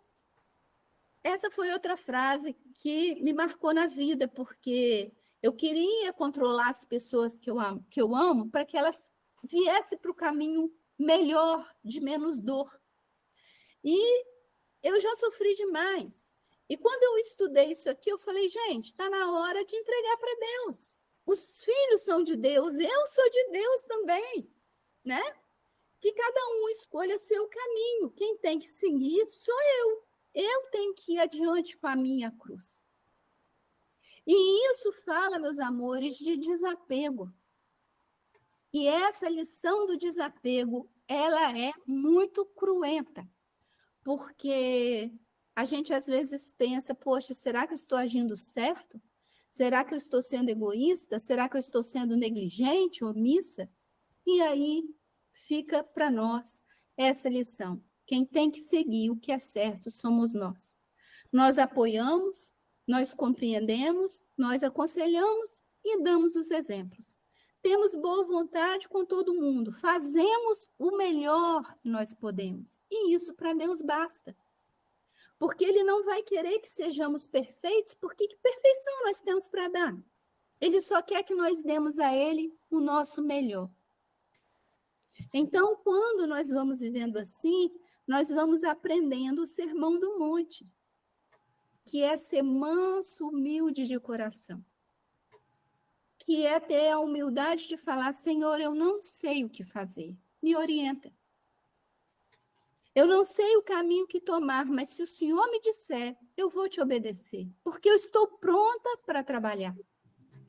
essa foi outra frase que me marcou na vida, porque eu queria controlar as pessoas que eu amo para que elas viessem para o caminho melhor, de menos dor. E eu já sofri demais. E quando eu estudei isso aqui, eu falei: gente, está na hora de entregar para Deus. Os filhos são de Deus, eu sou de Deus também, né? Que cada um escolha seu caminho. Quem tem que seguir sou eu. Eu tenho que ir adiante com a minha cruz. E isso fala, meus amores, de desapego. E essa lição do desapego, ela é muito cruenta, porque a gente às vezes pensa: poxa, será que eu estou agindo certo? Será que eu estou sendo egoísta? Será que eu estou sendo negligente, omissa? E aí fica para nós essa lição. Quem tem que seguir o que é certo somos nós. Nós apoiamos, nós compreendemos, nós aconselhamos, e damos os exemplos. Temos boa vontade com todo mundo, fazemos o melhor que nós podemos. E isso para Deus basta. Porque Ele não vai querer que sejamos perfeitos, porque que perfeição nós temos para dar? Ele só quer que nós demos a Ele o nosso melhor. Então, quando nós vamos vivendo assim, nós vamos aprendendo o sermão do monte, que é ser manso, humilde de coração. Que é ter a humildade de falar, Senhor, eu não sei o que fazer, me orienta. Eu não sei o caminho que tomar, mas se o Senhor me disser, eu vou te obedecer, porque eu estou pronta para trabalhar.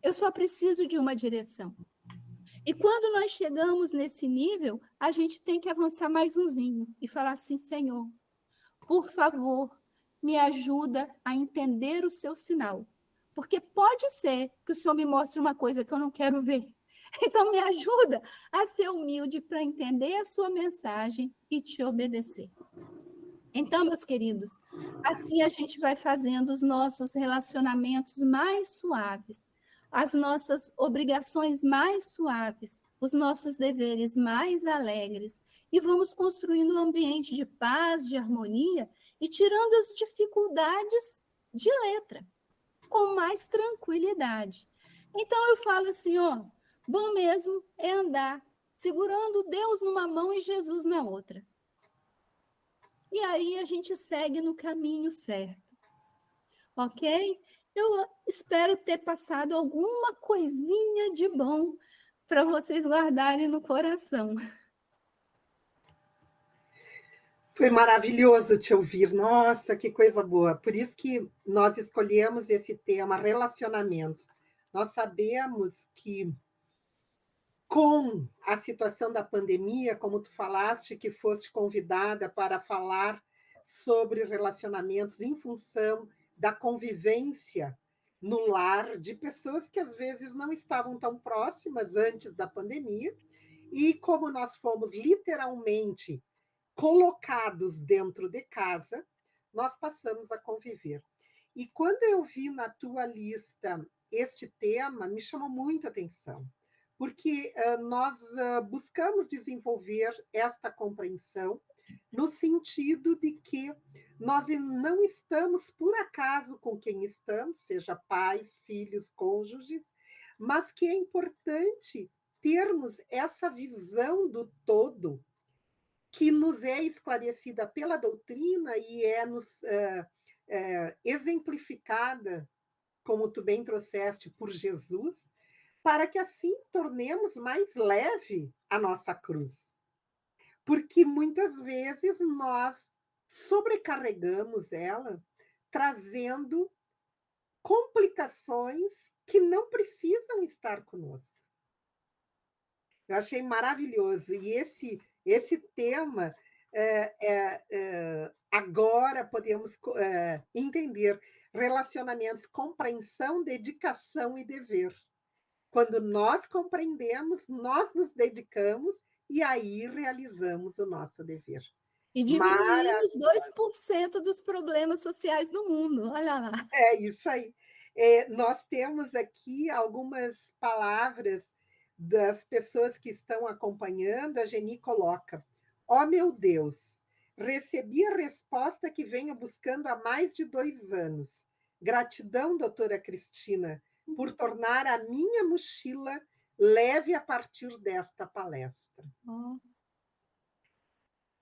Eu só preciso de uma direção. E quando nós chegamos nesse nível, a gente tem que avançar mais umzinho e falar assim, Senhor, por favor, me ajuda a entender o seu sinal. Porque pode ser que o Senhor me mostre uma coisa que eu não quero ver. Então, me ajuda a ser humilde para entender a sua mensagem e te obedecer. Então, meus queridos, assim a gente vai fazendo os nossos relacionamentos mais suaves, as nossas obrigações mais suaves, os nossos deveres mais alegres, e vamos construindo um ambiente de paz, de harmonia, e tirando as dificuldades de letra, com mais tranquilidade. Então, eu falo assim, ó, bom mesmo é andar segurando Deus numa mão e Jesus na outra. E aí a gente segue no caminho certo, ok? Eu espero ter passado alguma coisinha de bom para vocês guardarem no coração. Foi maravilhoso te ouvir. Nossa, que coisa boa. Por isso que nós escolhemos esse tema, relacionamentos. Nós sabemos que com a situação da pandemia, como tu falaste, que foste convidada para falar sobre relacionamentos em função da convivência no lar de pessoas que às vezes não estavam tão próximas antes da pandemia, e como nós fomos literalmente colocados dentro de casa, nós passamos a conviver. E quando eu vi na tua lista este tema, me chamou muita atenção, porque nós buscamos desenvolver esta compreensão no sentido de que nós não estamos por acaso com quem estamos, seja pais, filhos, cônjuges, mas que é importante termos essa visão do todo que nos é esclarecida pela doutrina e é nos exemplificada, como tu bem trouxeste, por Jesus, para que assim tornemos mais leve a nossa cruz. Porque muitas vezes nós sobrecarregamos ela, trazendo complicações que não precisam estar conosco. Eu achei maravilhoso. E esse tema, agora podemos entender relacionamentos, compreensão, dedicação e dever. Quando nós compreendemos, nós nos dedicamos e aí realizamos o nosso dever. E diminuímos 2% dos problemas sociais do mundo. Olha lá. É isso aí. Nós temos aqui algumas palavras das pessoas que estão acompanhando. A Geni coloca: ó meu Deus, recebi a resposta que venho buscando há mais de 2 anos. Gratidão, doutora Cristina, por tornar a minha mochila leve a partir desta palestra. Oh.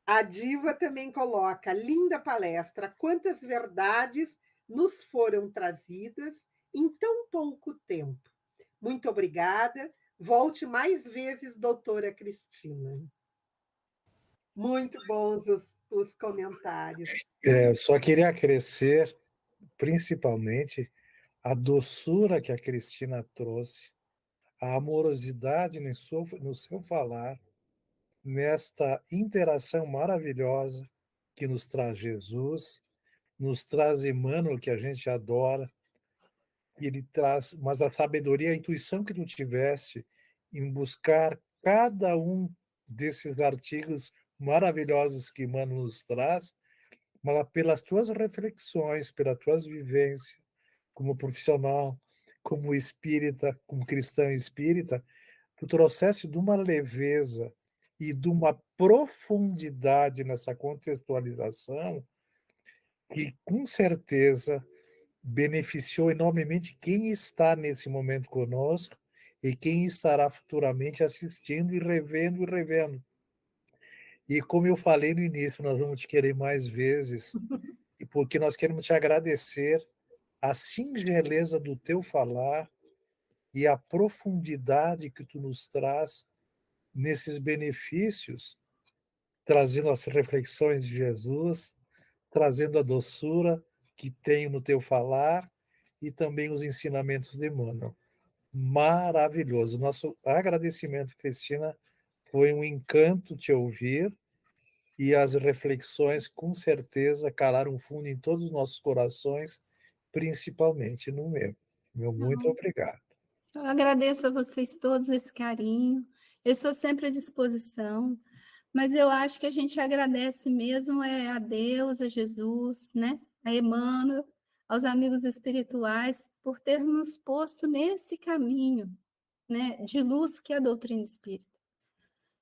A Diva também coloca: linda palestra, quantas verdades nos foram trazidas em tão pouco tempo. Muito obrigada. Volte mais vezes, doutora Cristina. Muito bons os comentários. Só queria acrescer, principalmente, a doçura que a Cristina trouxe, a amorosidade no seu falar, nesta interação maravilhosa que nos traz Jesus, nos traz Emmanuel, que a gente adora, ele traz, mas a sabedoria, a intuição que tu tiveste em buscar cada um desses artigos maravilhosos que Emmanuel nos traz, mas pelas tuas reflexões, pelas tuas vivências como profissional, como espírita, como cristão espírita, tu trouxesse de uma leveza e de uma profundidade nessa contextualização que, com certeza, beneficiou enormemente quem está nesse momento conosco e quem estará futuramente assistindo e revendo. E como eu falei no início, nós vamos te querer mais vezes, e porque nós queremos te agradecer a singeleza do teu falar e a profundidade que tu nos traz nesses benefícios, trazendo as reflexões de Jesus, trazendo a doçura que tem no teu falar e também os ensinamentos de Emmanuel. Maravilhoso. Nosso agradecimento, Cristina, foi um encanto te ouvir e as reflexões, com certeza, calaram fundo em todos os nossos corações, principalmente no meu. Meu muito obrigado. Eu agradeço a vocês todos esse carinho. Eu estou sempre à disposição, mas eu acho que a gente agradece mesmo a Deus, a Jesus, né? A Emmanuel, aos amigos espirituais, por ter nos posto nesse caminho, né, de luz que é a doutrina espírita,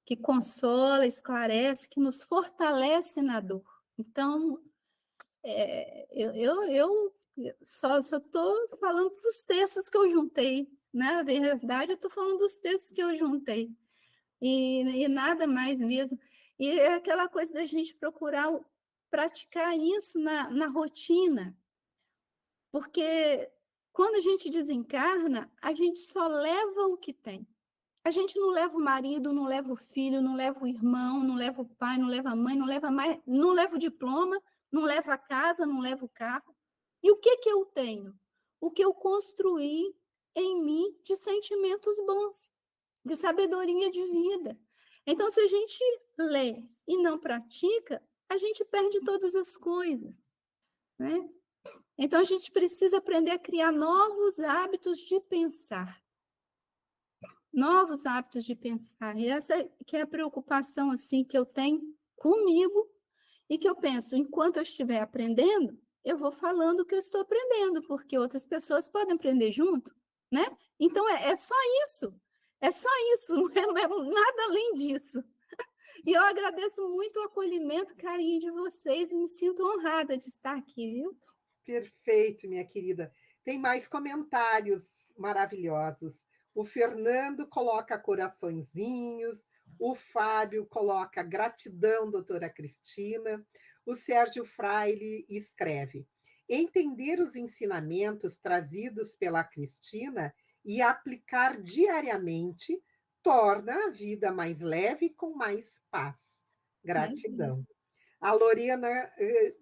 que consola, esclarece, que nos fortalece na dor. Então, eu só estou falando dos textos que eu juntei. Na verdade, eu estou falando dos textos que eu juntei. E nada mais mesmo. E é aquela coisa da gente procurar praticar isso na rotina. Porque quando a gente desencarna, a gente só leva o que tem. A gente não leva o marido, não leva o filho, não leva o irmão, não leva o pai, não leva a mãe, não leva mais, não leva o diploma, não leva a casa, não leva o carro. E o que eu tenho? O que eu construí em mim de sentimentos bons, de sabedoria de vida. Então, se a gente lê e não pratica, a gente perde todas as coisas, né? Então, a gente precisa aprender a criar novos hábitos de pensar. Novos hábitos de pensar. E essa que é a preocupação assim, que eu tenho comigo e que eu penso, enquanto eu estiver aprendendo, eu vou falando o que eu estou aprendendo, porque outras pessoas podem aprender junto, né? Então, é só isso. É só isso, não é nada além disso. E eu agradeço muito o acolhimento, carinho de vocês e me sinto honrada de estar aqui, viu? Perfeito, minha querida. Tem mais comentários maravilhosos. O Fernando coloca coraçõezinhos, o Fábio coloca gratidão, doutora Cristina. O Sérgio Fraile escreve: entender os ensinamentos trazidos pela Cristina e aplicar diariamente torna a vida mais leve e com mais paz. Gratidão. A Lorena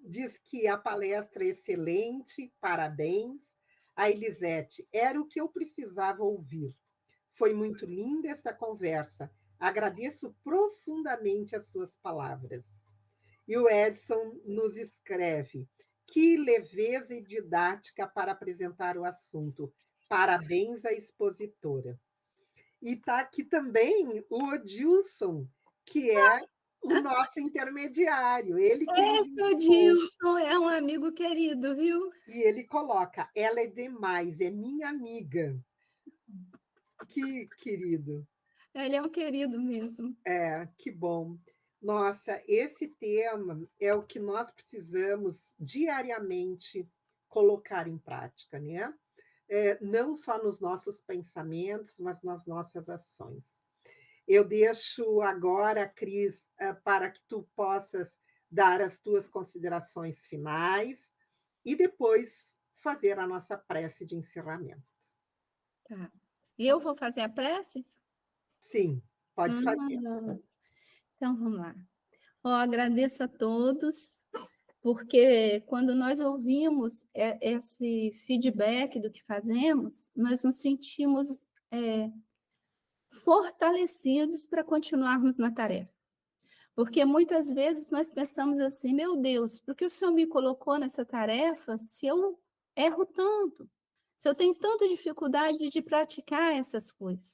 diz que a palestra é excelente, parabéns. A Elisete, era o que eu precisava ouvir. Foi muito linda essa conversa. Agradeço profundamente as suas palavras. E o Edson nos escreve: que leveza e didática para apresentar o assunto. Parabéns à expositora. E está aqui também o Odilson, que é o nosso intermediário. Ele que nos Esse indicou. Odilson é um amigo querido, viu? E ele coloca: ela é demais, é minha amiga. Que querido. Ele é um querido mesmo. Que bom. Nossa, esse tema é o que nós precisamos diariamente colocar em prática, né? Não só nos nossos pensamentos, mas nas nossas ações. Eu deixo agora, Cris, para que tu possas dar as tuas considerações finais e depois fazer a nossa prece de encerramento. Tá. E eu vou fazer a prece? Sim, pode fazer. Então, vamos lá. Agradeço a todos, porque quando nós ouvimos esse feedback do que fazemos, nós nos sentimos fortalecidos para continuarmos na tarefa. Porque muitas vezes nós pensamos assim, meu Deus, por que o Senhor me colocou nessa tarefa se eu erro tanto? Se eu tenho tanta dificuldade de praticar essas coisas?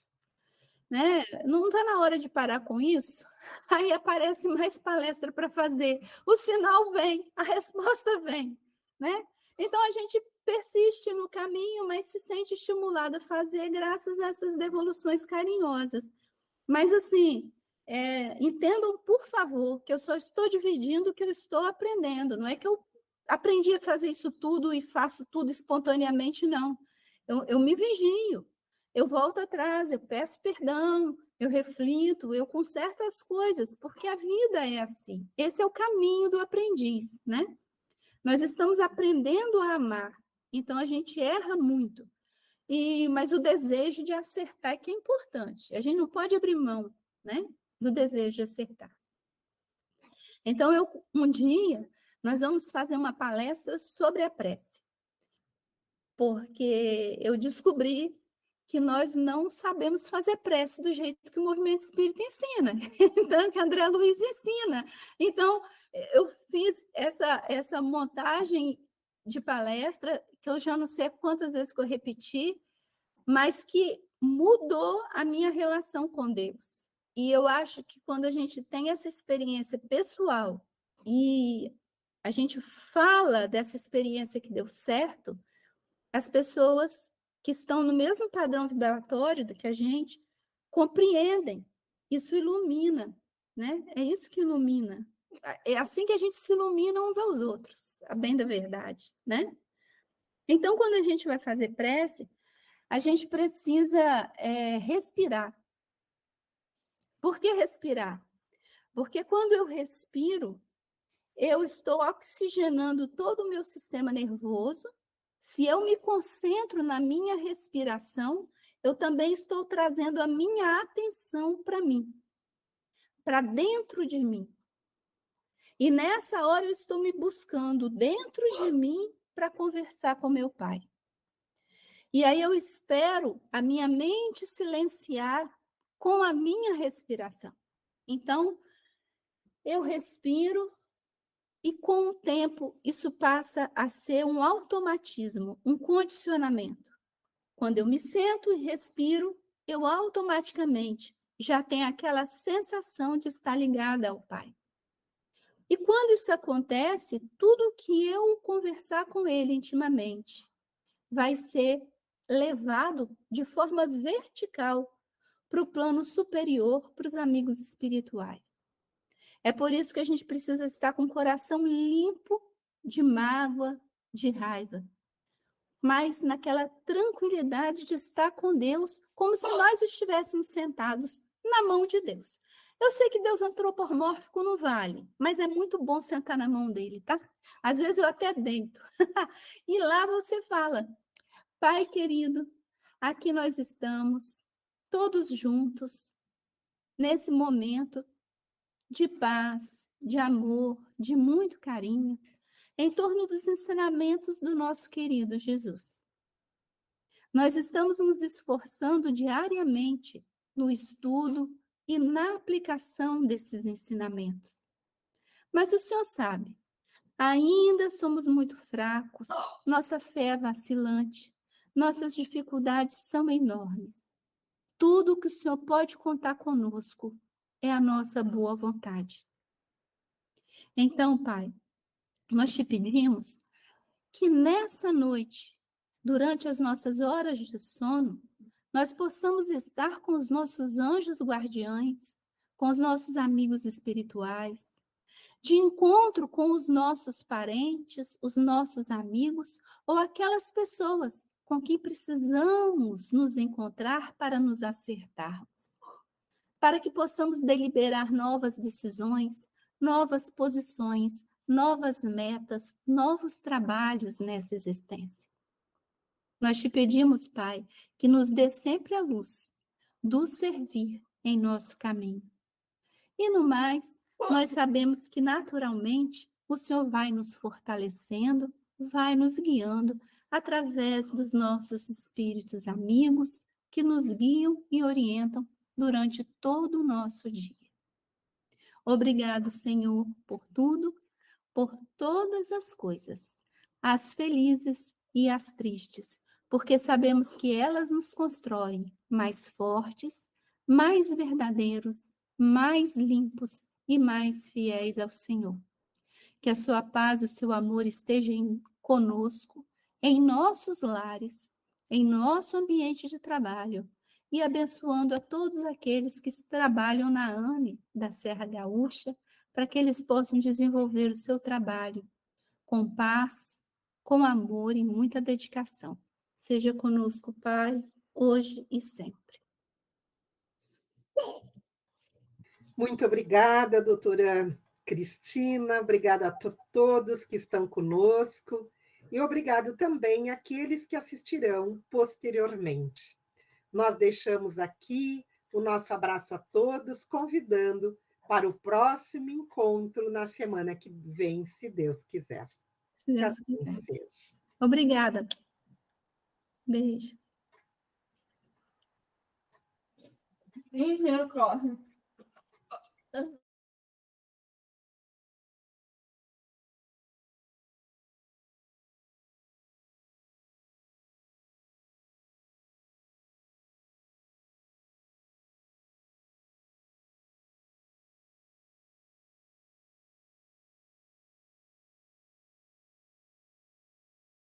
Né? Não está na hora de parar com isso? Aí aparece mais palestra para fazer. O sinal vem, a resposta vem. Né? Então, a gente persiste no caminho, mas se sente estimulado a fazer graças a essas devoluções carinhosas. Mas, assim, entendam, por favor, que eu só estou dividindo o que eu estou aprendendo. Não é que eu aprendi a fazer isso tudo e faço tudo espontaneamente, não. Eu me vigio, eu volto atrás, eu peço perdão, eu reflito, eu conserto as coisas, porque a vida é assim. Esse é o caminho do aprendiz, né? Nós estamos aprendendo a amar, então a gente erra muito. Mas o desejo de acertar é que é importante. A gente não pode abrir mão, né, do desejo de acertar. Então, um dia, nós vamos fazer uma palestra sobre a prece, porque eu descobri que nós não sabemos fazer prece do jeito que o movimento espírita ensina, então, que André Luiz ensina. Então, eu fiz essa montagem de palestra, que eu já não sei quantas vezes que eu repeti, mas que mudou a minha relação com Deus. E eu acho que quando a gente tem essa experiência pessoal e a gente fala dessa experiência que deu certo, as pessoas que estão no mesmo padrão vibratório do que a gente compreendem. Isso ilumina, né? É isso que ilumina. É assim que a gente se ilumina uns aos outros, a bem da verdade, né? Então, quando a gente vai fazer prece, a gente precisa respirar. Por que respirar? Porque quando eu respiro, eu estou oxigenando todo o meu sistema nervoso. Se eu me concentro na minha respiração, eu também estou trazendo a minha atenção para mim, para dentro de mim. E nessa hora eu estou me buscando dentro de mim para conversar com meu Pai. E aí eu espero a minha mente silenciar com a minha respiração. Então, eu respiro e com o tempo isso passa a ser um automatismo, um condicionamento. Quando eu me sento e respiro, eu automaticamente já tenho aquela sensação de estar ligada ao Pai. E quando isso acontece, tudo que eu conversar com Ele intimamente vai ser levado de forma vertical para o plano superior, para os amigos espirituais. É por isso que a gente precisa estar com o coração limpo de mágoa, de raiva, mas naquela tranquilidade de estar com Deus, como se nós estivéssemos sentados na mão de Deus. Eu sei que Deus antropomórfico não vale, mas é muito bom sentar na mão dele, tá? Às vezes eu até deito. E lá você fala: Pai querido, aqui nós estamos, todos juntos, nesse momento de paz, de amor, de muito carinho, em torno dos ensinamentos do nosso querido Jesus. Nós estamos nos esforçando diariamente no estudo e na aplicação desses ensinamentos. Mas o Senhor sabe, ainda somos muito fracos, nossa fé é vacilante, nossas dificuldades são enormes. Tudo que o Senhor pode contar conosco é a nossa boa vontade. Então, Pai, nós te pedimos que nessa noite, durante as nossas horas de sono, nós possamos estar com os nossos anjos guardiães, com os nossos amigos espirituais, de encontro com os nossos parentes, os nossos amigos ou aquelas pessoas com quem precisamos nos encontrar para nos acertarmos, para que possamos deliberar novas decisões, novas posições, novas metas, novos trabalhos nessa existência. Nós te pedimos, Pai, que nos dê sempre a luz do servir em nosso caminho. E no mais, nós sabemos que naturalmente o Senhor vai nos fortalecendo, vai nos guiando através dos nossos espíritos amigos que nos guiam e orientam durante todo o nosso dia. Obrigado, Senhor, por tudo, por todas as coisas, as felizes e as tristes, porque sabemos que elas nos constroem mais fortes, mais verdadeiros, mais limpos e mais fiéis ao Senhor. Que a sua paz e o seu amor estejam conosco, em nossos lares, em nosso ambiente de trabalho, e abençoando a todos aqueles que trabalham na AME da Serra Gaúcha, para que eles possam desenvolver o seu trabalho com paz, com amor e muita dedicação. Seja conosco, Pai, hoje e sempre. Muito obrigada, doutora Cristina, obrigada a todos que estão conosco e obrigado também àqueles que assistirão posteriormente. Nós deixamos aqui o nosso abraço a todos, convidando para o próximo encontro na semana que vem, se Deus quiser. Se Que Deus assim quiser. seja. Obrigada. Beijo. Corre.